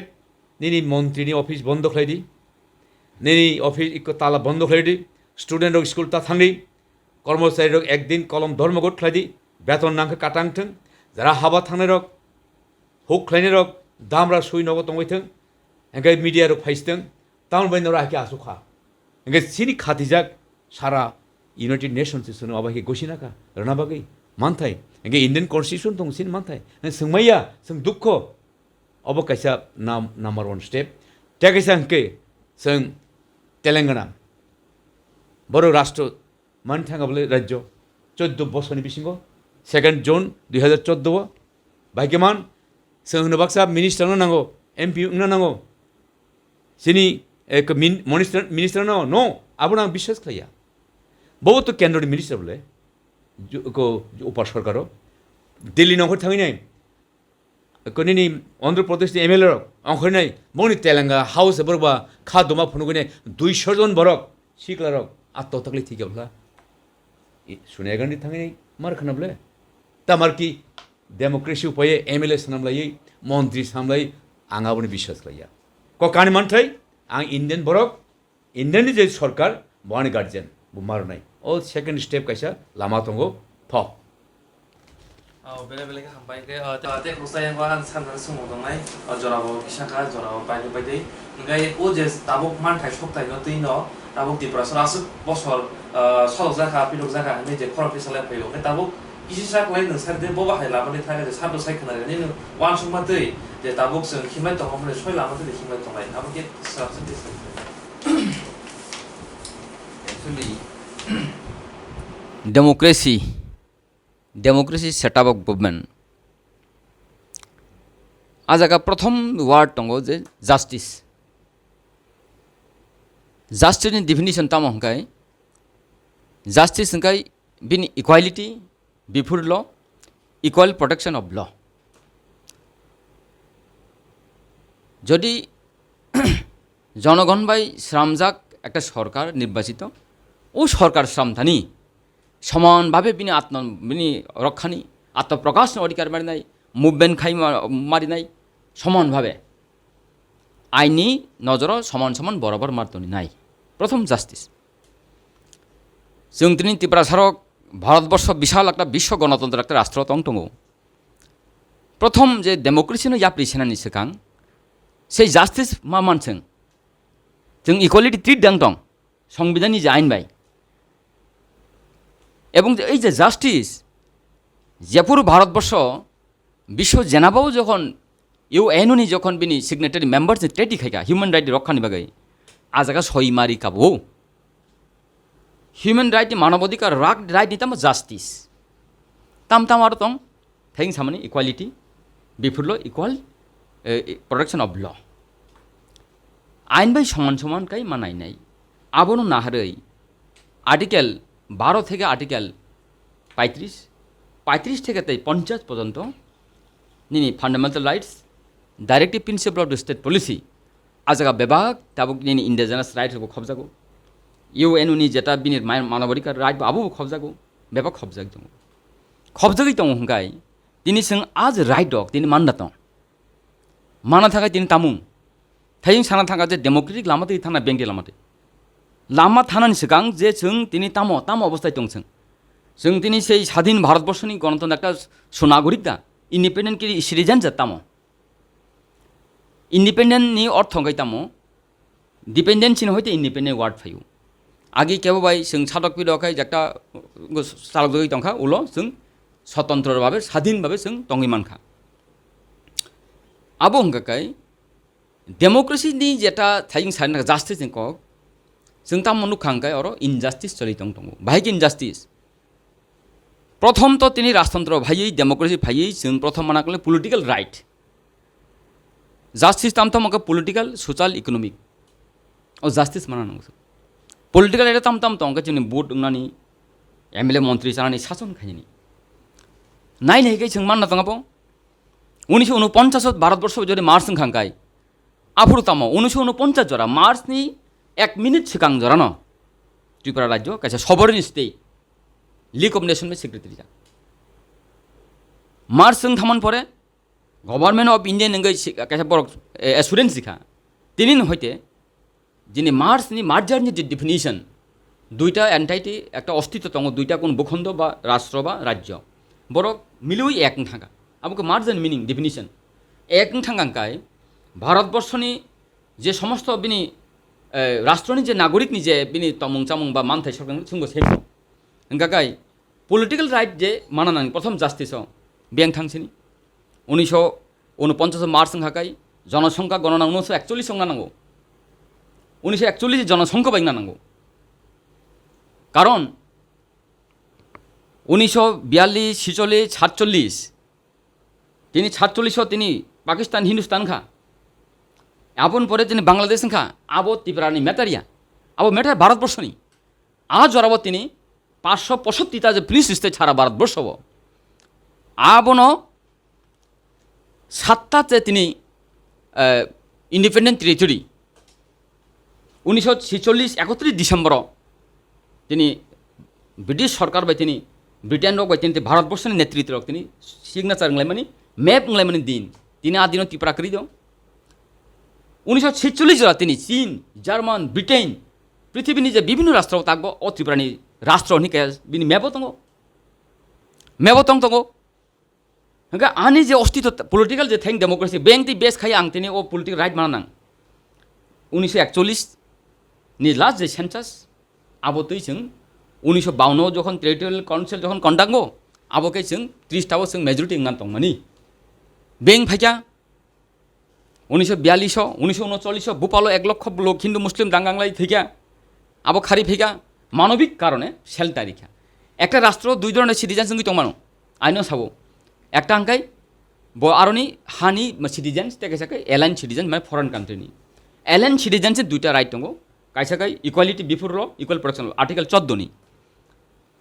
निनी मंत्री नि ऑफिस बंद खायदि निनी ऑफिस इको ताला बंद खायदि स्टूडेंट रक स्कूल ता थांदि कर्मचारी रक एक दिन कलम धर्मगत खायदि बेतन नांके काटांथों जरा हाबा थांनेरक हुक खायनेरक दामरा सुइ नगो तंगैथों एंगाय मीडिया रक फाइसथों ताउन बायनो राखि आसुखा एंगाय सिनि खातिजाक सारा यूनाइटेड नेशंस सोनो आबाहि गसिनाका रनाबागै मानथाय एंगाय इंडियन कन्स्टिट्यूशन दं सिन मानथाय सोंमाया सों दुख अब कैसा नाम नंबर 1 स्टेप तेकैसा हंके सों तेलेंगाना बर' राष्ट्र मान थांगाबले राज्य 14 बोसोरनि बिसिंगो 2 जून 2014 भाग्यमान सों बाक्सा मिनिस्टार नांगौ एमपि नांगौ सिनी एक मिनिस्टार नो आबुना विश्वास खाया बहुत तो केंद्र मिनिस्टार बोले को उप सरकार दिल्ली नखर थांनाय कोनी आंध्र प्रदेश एमएलए अंखरनाय मोनि तेलंगाना हाउस बरबा खादमा फनुगने 200 जन बरक सिक्लारक आत्महत्या थिगब्ला सोनिया गांधी थांनाय मार खानाबले तामार की डेमोक्रेसी उपाय एमएलए सामलायै मंत्री सामलाय आंगाबनि विश्वास खाया को कानि मानथाय आं इंडियन बरक इंडियन जे सरकार बहानि गार्जियन बु मारनाय ओ सेकेंड स्टेप कैसा लामा दंगो थ बेले बेले हामबाय के ते खसाय आं आं सानना समाव दंनाय जराबो किसाखा जराबो बायदो बायदि ओंगाय ओ जे दाबो मानथाय सप्ताय न दै न दाबो दिप्रासरासो बसर सलक जाखा पिलक जाखा नै जे खर फैसालाय फैलो ओंगाय दाबो इसे साकलाय नोंसार दे बो बाहाय लाबोनाय थाखाय जे सादो सायखनाय नै वान समा दै जे दाबो जों खिमलाय दं हमले सय लाबो दै खिमलाय दंनाय दाबो के साबसिन this Actually, democracy setup of government. आजागा प्रथम वार्ड दंगो जे justice. Justice नि definition ताम हंकाय justice हंकाय bin equality before law, equal protection of law. যদি জনগণ বাই শ্রামজাক একটা সরকার নির্বাচিত ও সরকার শ্রামধানী সমানভাবে বিনি বিনি রক্ষানি আত্মপ্রকাশ অধিকার মারি নাই মুভমেন্ট খাই মারি নাই সমানভাবে আইনি নজর সমান সমান বরাবর মারতনি নাই প্রথম জাস্টিস जों दिनै त्रिपुरासारक भारतबर्ष বিশাল একটা বিশ্ব গণতন্ত্র একটা রাষ্ট্র তংটং প্রথম যে ডেমোক্রেসিনো ইয়াপ্রি সেনানি सिगां সেই জাস্টিস मा मानसों जों इकुवालिटी ट्रिट दं संविधाननि जे आइन बाय এবং এই যে জাস্টিস যে পুরো ভারতবর্ষ বিশ্ব জেনাবাও যখন ইউএনওনি যখন বিনি সিগনেটারি মেম্বার যে ট্রেটি খাইকা হিউম্যান রাইট রক্ষানি বাগै আজাगा সইমারি কাবো হিউম্যান রাইট মানবাধিকার রাইট নিতাম জাস্টিস তাম তাম আর দं थैंक सामने equality before law equal protection of law आइन बाय समान समान काई मानाय नाय आबोनो नाहारै आर्टिकल 12 থেকে आर्टिकल 35 থেকে 50 পর্যন্ত নিনি fundamental rights directive principle of the state policy आजागा बेबाग ताबुक निनि इन्डिजिनास राइट्स को खबजागो इउएन नि जेटा बिनि मानवाधिकार राइट आबो खबजागो बेबाग खबजाग दं खबजागै दं हंगाय दिनि जों आज राइट दक दिनि मानना दं माना थाखाय दिनि तामुं थायिं साना थाखा जे डेमोक्रेटिक लामाते थाना बेंगि लामाते लामा थानानि सिगां जे जों दिनि ताम अबस्थाय दं जों दिनि सेई स्वाधीन भारतबर्षनि गणतन्त्र एकटा सुनागरिक दा इन्डिपेन्डेन्ट सिटिजेन जा ताम इन्डिपेन्डेन्ट नि अर्थ हंगाय ताम डिपेन्डेन्ट सिन हयते इन्डिपेन्डेन्ट वार्ड फायु आगे केबो बाय जों साधक पिलखाय एकटा सालक जगै दंखा उलो जों स्वतन्त्र भाबे स्वाधीन भाबे जों दंगै मानखा आबो हंगाय डेमोक्रेसी नि जेटा थायिं साना जास्टिस नि कक जों ताम नुखांगाय अरो इनजास्टिस चलि दं बाहाय इनजास्टिस प्रथम तो तिनि राजतन्त्र भायै डेमोक्रेसी भायै जों प्रथम मानाकले पलिटिकल राइट जास्टिस ताम ताम पलिटिकल सोशल इकोनॉमिक और जास्टिस माना नंगौ पलिटिकल राइट ताम ताम तंग जोंनि भोट दंनानि एमएलए मन्त्री जानानै शासन खायनि नायनायखाय जों मानना दंगाबो 1949 भारतबर्ष जदि मार्च खांगाय आफुर ताम 1949 जरा मार्च नि 1 मिनिट सिगां जरा न त्रिपुरा राज्य कायसा सभरेन स्टेट लीग अफ नेशन में सेक्रेटारि जा मार्च जों थामन परे गभर्नमेंट अफ इंडिया नंगै कायसा बर एसुरेंस सिखा तिनिन हयते दिनै मार्च नि मार्जार नि डेफिनिशन दुईटा एन्टाइटी एकटा अस्तित्व दं दुईटा कोन भूखंड बा राष्ट्र बा राज्य बर मिलुई एक थांगा आबको मार्जार मिनिंग डेफिनिशन एक थांगांकाय भारतबर्षनि जे समस्त बिनि राष्ट्रनि जे नागरिकनि जे बिनि तमुं चामुं बा मानथाय सरकार जोंबो सेम हंगाय पलिटिकल राइट जे मानानानै प्रथम जास्टिस बेंक थांसिनि 1949 मार्च हाकाय जनसंख्या गणना 1941 संना नांगौ 1941 जनसंख्या बायना नांगौ कारण 1942 46 47 তিনি 47 তিনি पाकिस्तान हिंदुस्तान खा आपन परे তিনি बांग्लादेश खा आबो त्रिपुरानि मेटारिया आबो मेटार भारतबर्षनि आज जराबो তিনি 565টা যে পুলিশ স্টেট ছাড়া ভারতবর্ষ আবনো 7টাতে তিনি ইন্ডিপেন্ডেন্ট টেরিটরি 1946 31 ডিসেম্বর তিনি ব্রিটিশ সরকার বাই তিনি ব্রিটেন রক বাই তিনি ভারতবর্ষের নেতৃত্ব রক তিনি সিগনেচার লাইমানি मैप लाइमानी दिन তিনি आदिनो त्रिपुरा करी दो 1946 जरा তিনি चीन जार्मान ब्रिटेन पृथ्वीनि जे विभिन्न राष्ट्र तागबो ओ त्रिपुरानि राष्ट्र नि बिनि मेबो दङ hingga ani je ostito political je thing democracy bank ti base khai ang tini o political right mana nang 1941 ni last je census abo tui chung 1952 যখন টেরিটোরিয়াল কাউন্সিল যখন কন্ডাক্ট গো আবকে जों 30 টাও जों মেজরিটি নাম তংমানি বেং ফাইকা 1942 1939 বুপালো 1 লক্ষ লোক হিন্দু মুসলিম দাঙ্গাংলাই থিকা আবো খারি ফিকা মানবিক কারণে সেল তারিখা একটা রাষ্ট্র দুই ধরনের সিটিজেন সঙ্গে তংমানো আইনো সাবো একটা আঙ্কাই আরনি হানি সিটিজেন তেকেসাকে এলাইন সিটিজেন মানে ফরেন কান্ট্রিনি এলাইন সিটিজেনসে দুইটা রাইট দङ কাইসাকাই equality before law equal protection article 14 নি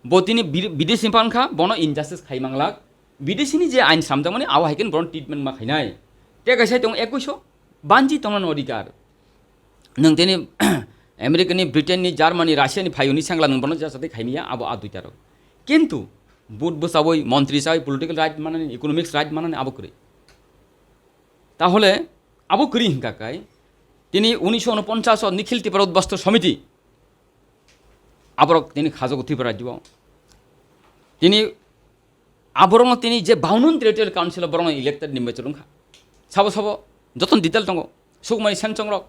বতিনি বিদেশি পানখা বন ইনজাস্টিস খাইমাংলাক বিদেশিনি যে আইন সামদামানে আও হাইকেন বন ট্রিটমেন্ট मा খাইনাই তেকাইসাই দङ 2100 বানজি তংনান অধিকার नों तेनि আমেরিকাनि ব্রিটেনनि জার্মানি রাশিয়াनि ফাইউনি सांगला नों बन जासाते खाइमिया आबो आ दुइटार किन्तु बुट बसाबई मन्त्री साबई पलिटिकल राइट मानाने इकोनमिक्स राइट मानाने आबो करे ताहले आबो करी हिंकाकाय তিনি 1949 নিখিল ত্রিপুরা উদ্বাস্তু সমিতি আবরক তিনি খাজক ত্রিপুরা রাজ্য তিনি আবরং তিনি যে 52 টেরিটোরিয়াল কাউন্সিল বরং ইলেক্টেড নির্বাচন খা সাবো সাবো যতন ডিটেল দङ সুকুমারি সেন সংরক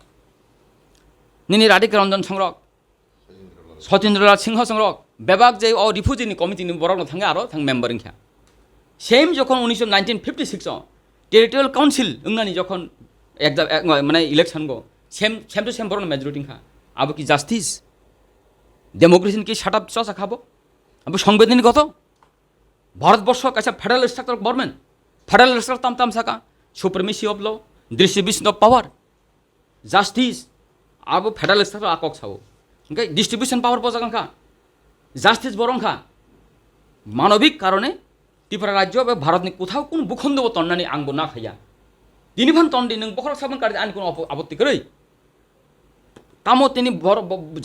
নিনি রাধিকা রঞ্জন সংরক সতীন্দ্রলাল সিংহ সংরক বেবাক যে ও রিফিউজিনি কমিটিনি বরং থাঙ্গে আরো থাং মেম্বার ইংখা সেম যখন 1956 টেরিটোরিয়াল কাউন্সিল ওংনানি যখন মানে election go same to same বরং মেজরিটি খা আবো কি জাস্টিস ডেমোক্রেসি কি শাটআপ চসা খাবো আবো সংবিধানগত ভারতবর্ষ কাছে federal structure government federal structure তাম তাম সাকা supremacy of law distribution of power justice আবো ফেডারেল স্ট্রাকচার আকক ছাবো ওকে ডিস্ট্রিবিউশন পাওয়ার পজাগান খা জাস্টিস বরং খা মানবিক কারণে ত্রিপুরা রাজ্য বা ভারতনি কোথাও কোন ভূখণ্ড তন্নানি আংবো না খাইয়া তিনি ভান তন্ডি নং বখরক সাবন কার্ড আইন কোন আপত্তি করে তামো তিনি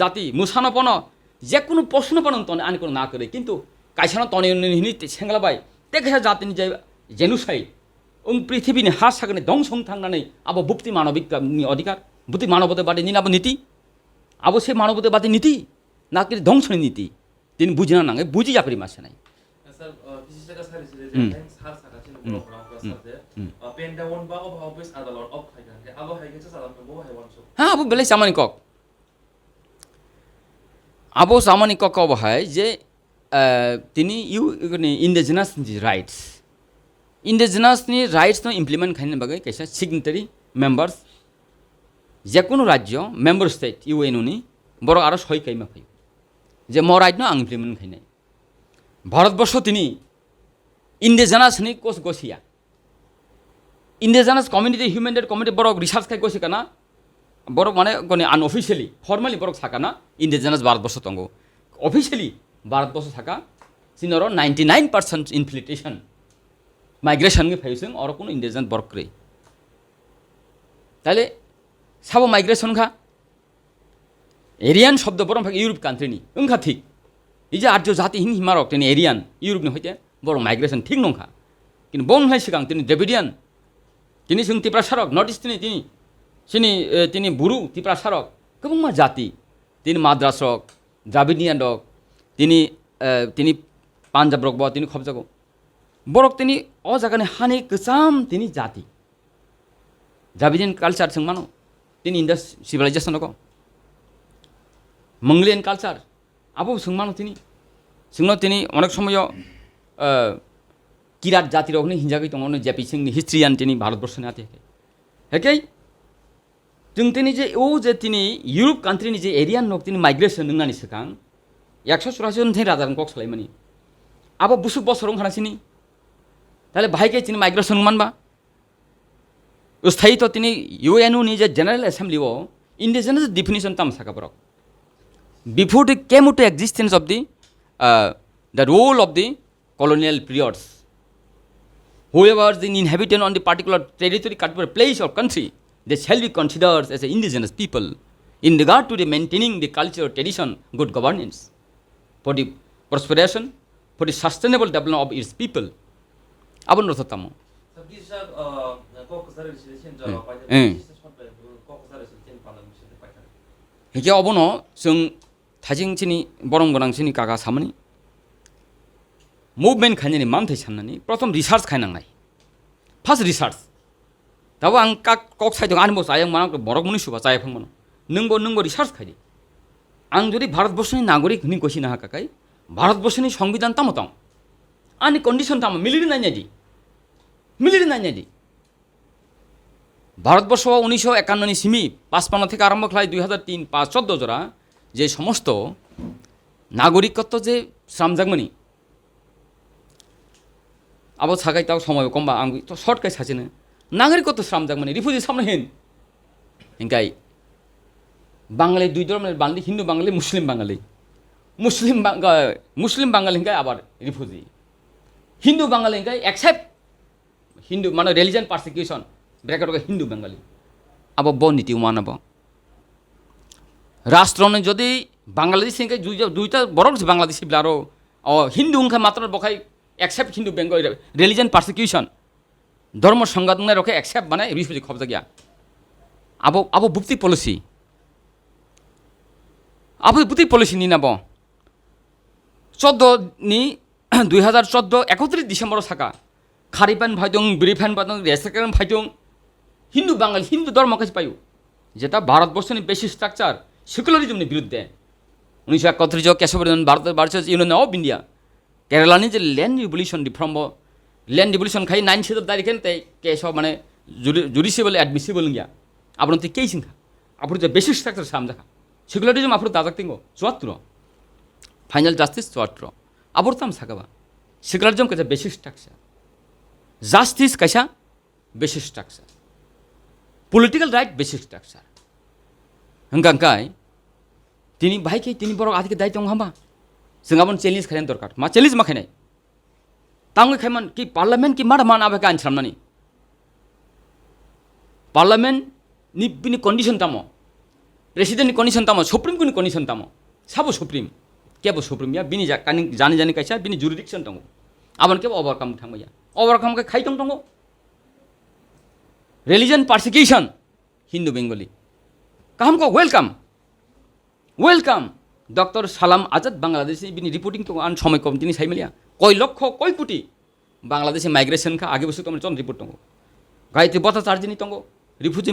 জাতি মুসানপন যে কোনো প্রশ্ন পন তনে আইন কোন না করে কিন্তু কাইসানো তনে হিনি সেংলাবাই তেখা জাতিনি যে জেনুসাইড পৃথিবীনি হা সাগনে দংসং থাংনাनै আবো বুক্তি মানবিক অধিকার বুতি মানবতাবাদী নিন আবো নীতি আবো সে মানবতাবাদী নীতি না কি ধ্বংসনি নীতি তিনি বুঝিনা নাঙে বুঝি যাপরি মাসে নাই স্যার বিশেষ জায়গা সারিছে যে সার সাকাছেন বড় সাথে পেন্ডা ওন বা অফিস আদালত অফ খাইনা আবো হাইগেছে সালাম বো হাইওয়ানসো হ্যাঁ আবো বেলে সামানি কক আবো সামানি কক অবহায় যে তিনি ইন্ডিজিনাস রাইটস ইন্ডিজিনাসনি রাইটস নো ইমপ্লিমেন্ট খাইনে বাগै কাইसा সিগনেটারি মেম্বার্স যে কোনো রাজ্য মেম্বার স্টেট ইউএনওনি বড় আরো সই কাইমা ফাই যে মো রাইট নো আং ইমপ্লিমেন্ট খাইনাই ভারতবর্ষ তিনি ইন্ডিজিনাসনি কোস গসিয়া indigenous community human right committee বড় রিসার্চ খাই গসি কানা বড় মানে গনি আনঅফিশিয়ালি ফর্মালি বড় থাকানা ইন্ডিজিনাস ভারতবর্ষ তঙ্গ অফিশিয়ালি ভারতবর্ষ থাকা সিনর 99% ইনফিল্ট্রেশন মাইগ্রেশন কে ফাইসং আর কোন ইন্ডিজিনাস বর্ক রে তাহলে সাবো মাইগ্রেশন খা এরিয়ান শব্দ বরং ইউরোপ কান্ট্রিনি ওংখা ঠিক এই যে আর্য জাতি হিং হিমারক তিনি এরিয়ান ইউরোপনি হইতে বড় মাইগ্রেশন ঠিক নংখা কিন্তু বং হাই সিগাং তিনি ডেভিডিয়ান তিনি जों ত্রিপুরা সারক নর্থ ইস্ট তিনি বুরু ত্রিপুরা সারক গোबां জাতি তিনি মাদ্রাস রক দ্রাবিডিয়ান রক তিনি পাঞ্জাব রক বা তিনি খবজাগো বরক তিনি অ জায়গানি হানি গোসাম তিনি জাতি দ্রাবিডিয়ান কালচার जों মানো তিনি Indas civilisation rock Mangalyaan culture আবো जों মানো তিনি অনেক সময় কিরাত জাতির অগ্নি হিংজাগৈ দङ জেপি সিংনি হিস্ট্রিয়ান তিনি ভারতবর্ষনি আতে হেকেই जों তিনি যে ও যে তিনি ইউরোপ কান্ট্রিনি যে এরিয়ান নক তিনি মাইগ্রেশন নংনানি সিগাং 184 জন থৈ রাজান কক সালাইমানি আবো বুসু বছরং খানাसिनि তাহলে ভাইকে তিনি মাইগ্রেশন মানবা স্থায়ী তো তিনি ইউএনও নি যে জেনারেল অ্যাসেম্বলি ও ইন্ডিজিনাস ডেফিনিশন তাম সাকা বরক before the came to existence of the role of the colonial periods whoever is an inhabitant on the particular territory, place or country, they shall be considered as an indigenous people in regard to the maintaining the culture, tradition, good governance, for the prosperation, for the sustainable development of its people. Abon rotamo. Hike abono जों थाजिंसिनि बरं गोनांसिनि कागा सामनि movement खायनायनि मान थै साननानै प्रथम research खायनांनाय first research दाबो आं कक साइदों आनबो जायो मा बरक मुनि सुबा जाय फंमोन नोंबो रिसार्च खायदि आं जुदि भारतबर्षनि नागरिक हनि गसिना हाकाकाय भारतबर्षनि संविधान तामो ताम आनि कन्डिशन तामो मिलिरि नायनायदि ভারতবর্ষ 1951 সিমি 55 থেকে আরম্ভ খায় 2003, 5, 14 জোড়া যে সমস্ত নাগরিকত্ব যে সামজাগমনি আবো সাগাই তাও সময় কমবা আং তো শর্টকাই সাজিনে নাগরিকত্ব সামজাগমনি রিফিউজি সামনে হেন ইনকাই বাঙালি দুই ধরনের বাঙালি হিন্দু বাঙালি মুসলিম বাঙালি হিংকাই আবার রিফিউজি হিন্দু বাঙালি হিংকাই অ্যাকসেপ্ট হিন্দু মানে রিলিজিয়ান পারসিকিউশন ব্র্যাকেট হিন্দু বাঙালি আবার ব নীতি মানাব রাষ্ট্রনে যদি বাংলাদেশ হিংকাই দুইটা বড় বাংলাদেশি আরো হিন্দু হিংকা মাত্র বখাই accept Hindu Bengal religion persecution ধর্ম সংঘাত রকে অ্যাকসেপ্ট মানে রিফিউজি খবজা গিয়া আবো বুক্তি পলিসি নি নাব 2014 31 ডিসেম্বর সাকা খারিফান ভাইদং বিরিফান ভাইদং রেসাকান ভাইদং হিন্দু বাঙালি হিন্দু ধর্ম কাছে পাইও যেটা ভারতবর্ষের বেশি স্ট্রাকচার সেকুলারিজমের বিরুদ্ধে 1931 কেশবর্ধন ভারতের ইউনিয়ন অফ ইন্ডিয়া কেরালানি যে ল্যান্ড রিভলিউশন খাই 9 সেদর তারিখেন তাই কেশব মানে জুডিশিয়েবল অ্যাডমিসিবল গিয়া আপনার তো কেই সিংখা আপনার যে বেশি স্ট্রাকচার সামজাখা সেকুলারিজম আপনার দাদাক তিঙ্গো 74 ফাইনাল জাস্টিস 74 আবার তাম সাকাবা সেকুলারিজম কাছে বেশি স্ট্রাকচার জাস্টিস কাইসা বেশি স্ট্রাকচার পলিটিক্যাল রাইট বেশি স্ট্রাকচার হংকাই তিনি ভাইকে তিনি বড় আজকে দায়িত্ব হামবা जों गाबोन चेलेन्ज खालायनो दरकार मा चेलेन्ज मा खायनाय तांगै खायमान कि पार्लियामेन्ट कि मार मान आबे गान सामनानि पार्लियामेन्ट नि बिनि कन्डिशन तामो प्रेसिडेन्ट नि कन्डिशन तामो सुप्रीम कुनि कन्डिशन तामो साबो सुप्रीम केबो सुप्रीम या बिनि जानि कायसा बिनि जुरिडिक्सन दङ आबन केबो ओभरकाम थांबाया ओभरकाम का खाइ दङ रिलिजन पारसिकिउशन हिन्दू बेंगली काहम को वेलकाम डॉक्टर सालाम आजाद बांग्लादेशी बिनि रिपोर्टिंग तो आन समय कम तिनी साइमेलिया कय लक्ष कय कोटी बांग्लादेशी माइग्रेशन का आगे बसु तमन चन रिपोर्ट दङ गायत्री भट्टाचार्यनि दङ रिफ्यूजी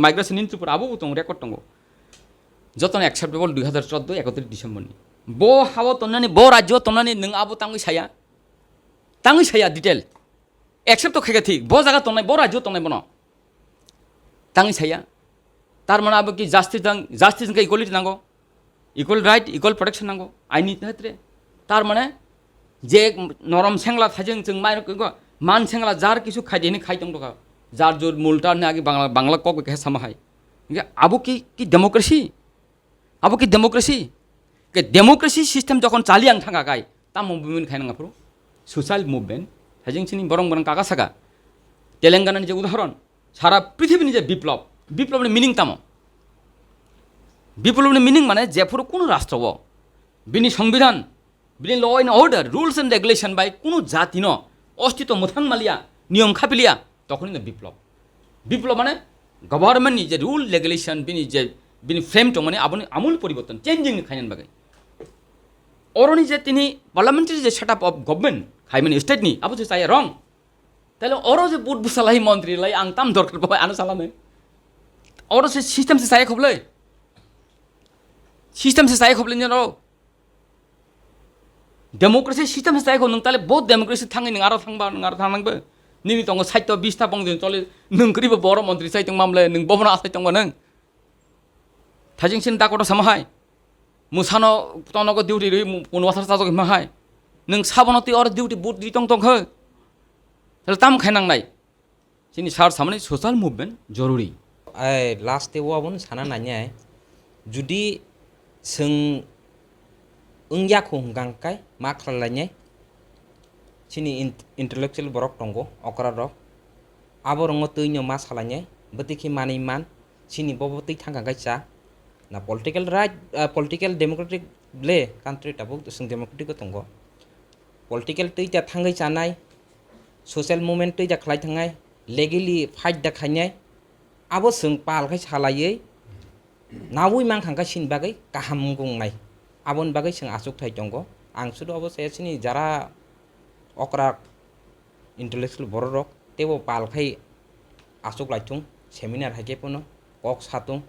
माइग्रेशन इन त्रिपुरा आबो दङ रेकर्ड दङ जतन एक्सेप्टेबल 2014 31 डिसेम्बर नि बो हावो तन्नानि बो राज्य तन्नानि नों आबो तांगै साया डिटेल एक्सेप्ट तो खायगा ठीक बो जागा तन्नाय बो राज्य तन्नाय बनो तांगै साया तार माने आबो कि जास्टिस का इक्वालिटी नांगो इक्वल राइट इक्वल प्रोटेक्शन नांगो आइनि नेत्रे तार माने जे नरम सेंगला थाजों जों मान सेंगला जार किछु खायदेनि खायदों दगा जार जोर मुलटार ने आगे बांग्ला कक के समाहाय आबो कि डेमोक्रेसी सिस्टम जखन चालियां थांगा गाय ता मुभमेन्ट खायनांगा प्रो सोशल मुभमेन्ट थाजों सिनि बरं कागा सागा तेलेंगानानि जे उदाहरण सारा पृथ्वीनि जे विप्लवनि मिनिं तामो विप्लवनि मिनिं माने जेफोर कोनो राष्ट्र बिनि संविधान बिनि law and order rules and regulation bye कोनो जाति न अस्तित्व मोथां मालिया नियम खापिलिया तखनि विप्लव माने गभर्नमेन्टनि जे रुल रेगुलेशन बिनि फ्रेम दं माने आमूल परिवर्तन चेंजिंग खायनान बागै अरनि जे तिनि पार्लियामेन्टारि जे सेटअप अफ गभर्नमेन्ट खायमानि स्टेटनि आबो जे जाया रं ताले अरो जे बुट बुसालाय मन्त्री लाई आं ताम दरकार बाय आनो सालानो अरो से सिस्टम से जाया खबलै सिस्टम से जाय खबलेन नो डेमोक्रेसी सिस्टम से जाय खौ नों ताले बहुत डेमोक्रेसी थाङै नों आरो थांनांगबो निनि दङ 20 था बंजों चले नों करिबो बर मन्त्री साइतों मामले नों बबना आसाइतों नों थाजिंसिन दाकट समाहाय मुसानो तनको डिउटी रै पुनवासार साजो माहाय नों साबनति और डिउटी बुट दितों तंख ताले ताम खायनांनाय सिनि सार सामने सोशल मुभमेन्ट जरुरी लास्ट ते वाबन साना नान्याय जुदि जों ओंयाखौ गांकाय मा खालायनाय सिनि इंटेलेक्चुअल बरक दंगो अकरा रक आबो रंग तैनो मा सालायनाय बतिखि मानै मान सिनि बबो तै थांगाय चा ना पॉलिटिकल राइट पॉलिटिकल डेमोक्रेटिक ब्ले कंट्री टाबो जों डेमोक्रेटिक दंगो पॉलिटिकल तै जा थांगाय चानाय सोशल मूवमेंट तै जा खालाय थांगाय लीगली फाइट दा खायनाय आबो जों पालखाय सालायै नावै मान खांगा सिन बागै गाहाम गंनाय आबन बागै जों आसुगथाय दंगो आं सुदु अबो सेसिनि जारा अकरा इंटेलेक्चुअल बर रक tebo palkai asuk laitung seminar hake pono kok satung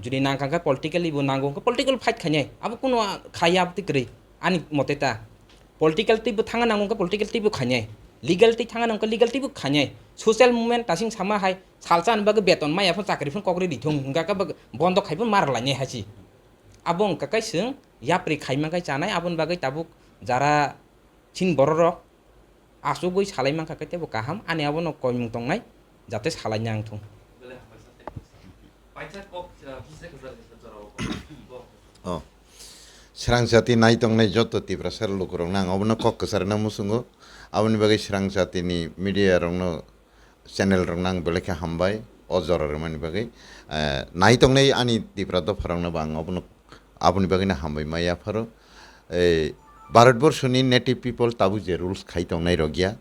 judi nangkangka politically bo nanggung political fight khanye abo kuno khaya abti kri ani moteta political tibu thanga nanggung ka political tibu khanye legal ti thanga nangka legal tibu khanye social movement tasing sama hai salchan bag beton mai afon chakri fon kokri dithung hingka ka bondo khaibon mar lanye hachi abong kakai sing yapri khaima kai chanai abon bagai tabuk jara chin bororok asugoi salaimang kakai tebo kaham ani abono koimung tongnai jate salainyang thung Swrangchati nai tongnai joto tipra sar lukurong nang obono kok kesar na musungo aboni bagai Swrangchati ni media rong no channel rong nang belekha hambai ojor mani bagai nai tongnai ani tipra to farang na bang obono aboni bagai na hambai maya pharo Bharatborshoni native people tabu je rules khai tongnai rogya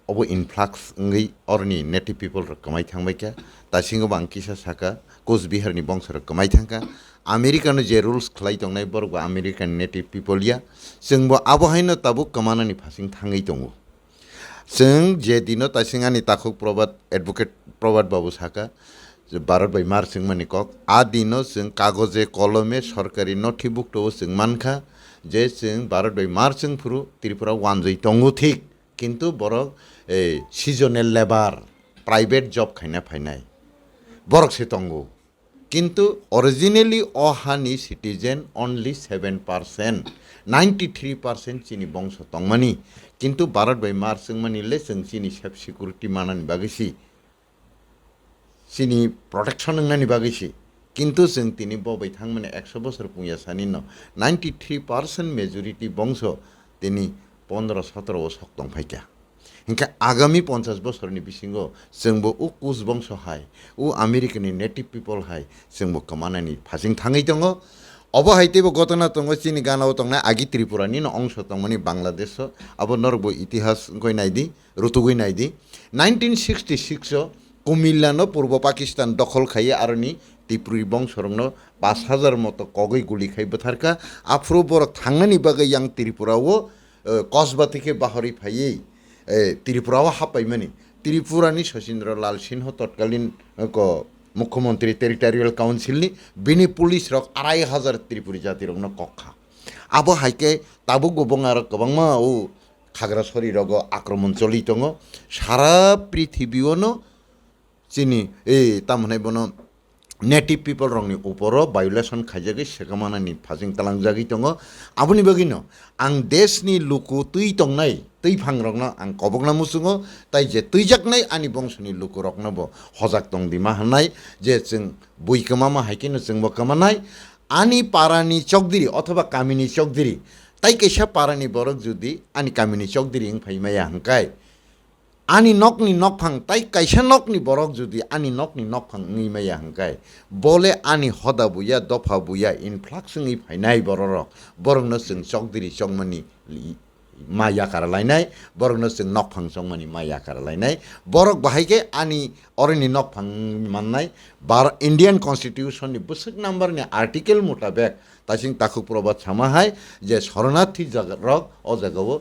obo influx ngai orni native people rok kamai thangbai kya tasingo bang kisa saka Coachbihar ni bongso rok kamai thangka American je rules khlai tongnai borok American native people ya singbo abo haino tabu kamana ni phasing thangai tongo sing je dino tasingani takhuk probat advocate probat babu saka Bharat bai mar sing mani kok a dino sing kagoje kolome sorkari nothibuktoo sing mankha je sing Bharat bai mar sing phuru Tripura wanjoi tongo thik kintu borok seasonal labor private job khaina phainai borok se tongo kintu originally Hani citizen only 7% 93% chini bongso tongmani kintu Bharat bai mar sing mani le sing chini self security manani bagisi chini protection nani bagisi kintu sing tini bobai thangmani 100 bosor puya sanino 93% majority bongso tini 15-17 বছর তং ফাইকা হিংকা আগামী 50 বছরনি বিসিঙ্গো जोंबो उ कुस बंश हाय उ आमेरिकानि native people हाय जोंबो कमानानि फासिं थाङै दङ अबहायतेबो घटना दङ चिनि गानाव दङ आगि त्रिपुरानि अंश दङनि बांलादेश अब नरबो इतिहास गय नायदि रुतुगै नायदि 1966 कुमिल्लानो पूर्व पाकिस्तान दखल खायो आरोनि त्रिपुरी बंशरंनो 5000 मतो कगै गुलि खाय बथारका आफ्रो बर थांनानि बागै यां त्रिपुरावो कस्बा থেকে बाहरी फायै त्रिपुराव हापायमानि त्रिपुरानि सचिन्द्र लाल सिन्हा तत्कालीन मुख्यमंत्री टेरिटोरियल काउन्सिलनि बिनि पुलिस रक 2500 त्रिपुरी जाति रंनो कखा आबो हायके ताबु गोबं आरो गोबांमा उ खाग्रासरि रग आक्रमण चलि दङ सारा पृथिबीयावनो चिनि तामने बनो नेटिव पिपल रंनि उपरो भायोलेशन खाइजागै सेगामानानि फाजिं तालांजागै दङ आबुनि बगिनो आं देशनि लुकु तुइ तंनाय तुइ फांरंना आं कबगना मुसुङो ताइ जे तुइजाकनाय आनि बंशनि लुकु रकनबो हजाक तंदिमा हानाय जे जों बुइकमामा हाइकिनो जोंबो कमानाय आनि पारानि चौधरी अथवा कामिनी चौधरी ताइ कैसा पारानि बरक जुदि आनि कामिनी चौधरी इं फाइमाया हंकाय आनि नकनि नकफां ताइ कैसा नकनि बरक जुदि आनि नकनि नकफां ngैमाया हंकाय बोले आनि हदा बुया दफा बुया इनफ्लक्स ngै फाइनाय बररक बरंनो जों चौधरी चौमनि माया करालायनाय बरंनो जों नकफां चौमनि माया करालायनाय बरक बाहायके आनि अरनि नकफां माननाय बार इंडियन कन्स्टिट्यूशन नि बुसक नम्बर नि आर्टिकल मुताबिक तासिं ताखु प्रबाद सामाहाय जे शरणार्थी जगरक अ जगाव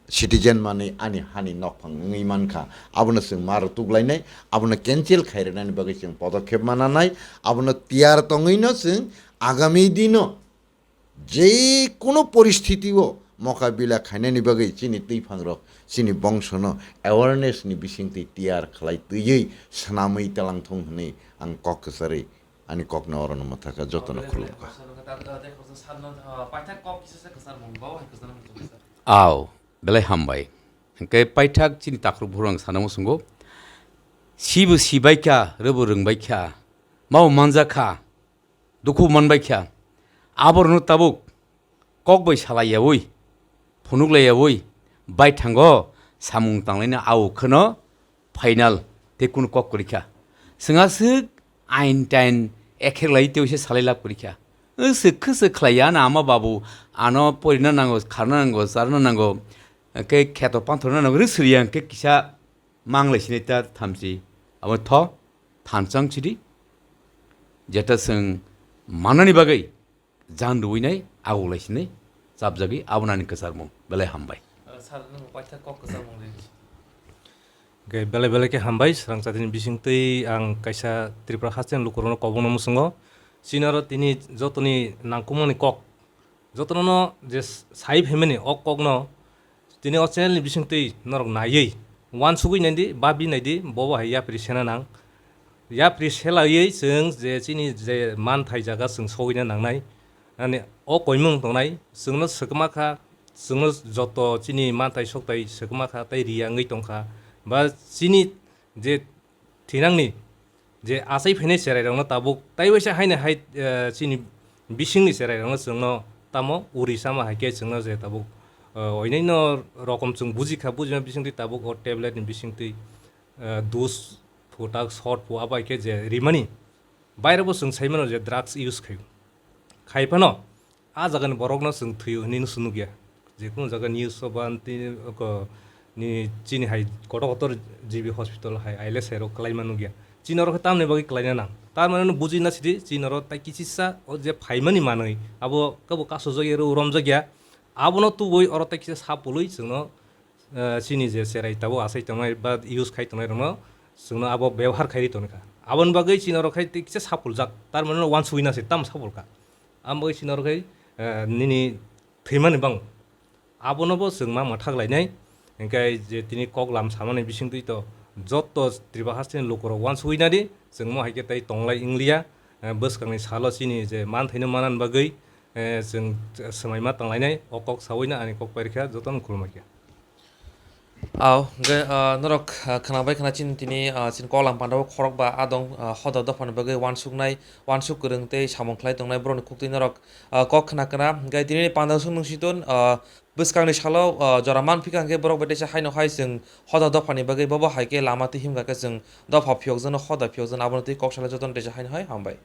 सिटिजेन माने आनि हानि नकफां ngै मानखा आबनो जों मार तुगलायनाय आबनो कैंसिल खायरनानि बागै जों पदक्षेप मानानाय आबनो तियार तङैनो जों आगामी दिनो जे कोनो परिस्थितिओ मकाबिला खायनानि बागै चिनि तुइफांरक चिनि बंशनो अवेयरनेस नि बिसिंति तियार खालाय तुयै सनामै तलांथं हनै आं ककसरै आनि ककनो अरन मथाका जतन खुलुमका आव बेलाय हामबाय हंके पाइथाक चिनि ताख्रु भुरं सानामो संगो सिबो सिबायख्या रोबो रोंबायख्या माव मानजाखा दुखु मोनबायख्या आबरनो ताबुक कक बै सालायावै फनुगलायावै बाय थांगो सामुं तांलायना आवखनो फाइनाल तेकुन कक करिख्या सिंहासो आइन टाइन एखेलाय तेवसे सालायला करिख्या सोखो खलाया ना आमा बाबु आनो परिना नांगो खारना नांगो जारना नांगो के खेतो पांथरना नांगो रिसरिया के किसा मांगलायसिने ता थामसि अब थ थानसां छिदि जेता जों मानानि बागै जान लुबैनाय आवलायसिनै जाबजागै आवनानि कसारमं बेलाय हामबाय Bele bele ke hambai Swrangchati ni bisingtui ang kaisa Tripura hasten lukurno kobongno musungo sinaro tini jotoni nangkumani kok jotono je sai phemeni ok kokno tini o channel ni bisingtui norok nayei wan sugui naidi babi naidi bobo hai yapri sena nang yapri selaiei जों je chini je man thai jaga जों sogina nangnai ani o koimung tongnai जोंनो sekmakha जोंनो joto chini man thai soktai sekmakha tai ria ngai tongkha ba chini je thinangni je asai phene serai rongno tabuk tai waisa haine hai chini bisingni serai rongno जोंनो tamo urisama haike जोंनो je tabuk oinaino rokom जों bujikha bujima bisingti tabuk o tablet ni bisingti dus futak short pu abai ke je rimani bairabo जों saimano je drugs use खाइफानो आ जागन बरकनो जों थुयो निनो सुनु गया जेकुनु जागा न्यूज सबान्ति को नि चिनि हाइ गटगतर जीबी हॉस्पिटल हाइ आइले सेरो क्लाइमानु गया चिनरो तामने बगि क्लाइना ना तार माने बुजिना सिदि चिनरो ता किसिसा ओ जे फाइमानि मानै आबो कबो कासो जगेरो उरम जगया आबोनो तु बय अर ता किसा सापुलै जोंनो चिनि जे सेराइ ताबो आसाइ तनाय बा यूज खाइ तनाय रनो जोंनो आबो व्यवहार खाइ तनका आबन बगै चिनरो खाइ किसा सापुल जाक तार माने वान सुइना से ताम सापुलका आमबो सिनरखै निनि थैमानि बां आबनोबो जों मा माथागलायनाय ओंखाय जे तिनि कगलाम सामानै बिसिंतै तो जत्त त्रिबा हास्टेन लोकरो वान सुइनादि जों म हाइके तै तंलाय इंलिया बसखांनि सालो सिनि जे मान थैनो मानान बागै जों समायमा तंलायनाय अकक सावैना आनि कक पारिखा जतन खुलमाखिया Aw, norok khanabai khanachin tini chin kolam pandao khorok ba adong hoda dofan bagai wansuk kurung tei samung khlai tongnai bron kuktui norok kok khana kana gai tini pandao sung nungsitun bwskangni salo joraman phikang ke borok bete haino hai जों hoda dofani bagai bobo haike lama ti himga ke जों dofa phiok jono hoda phiok jono abon tei kok sala joton tei haino hai hambai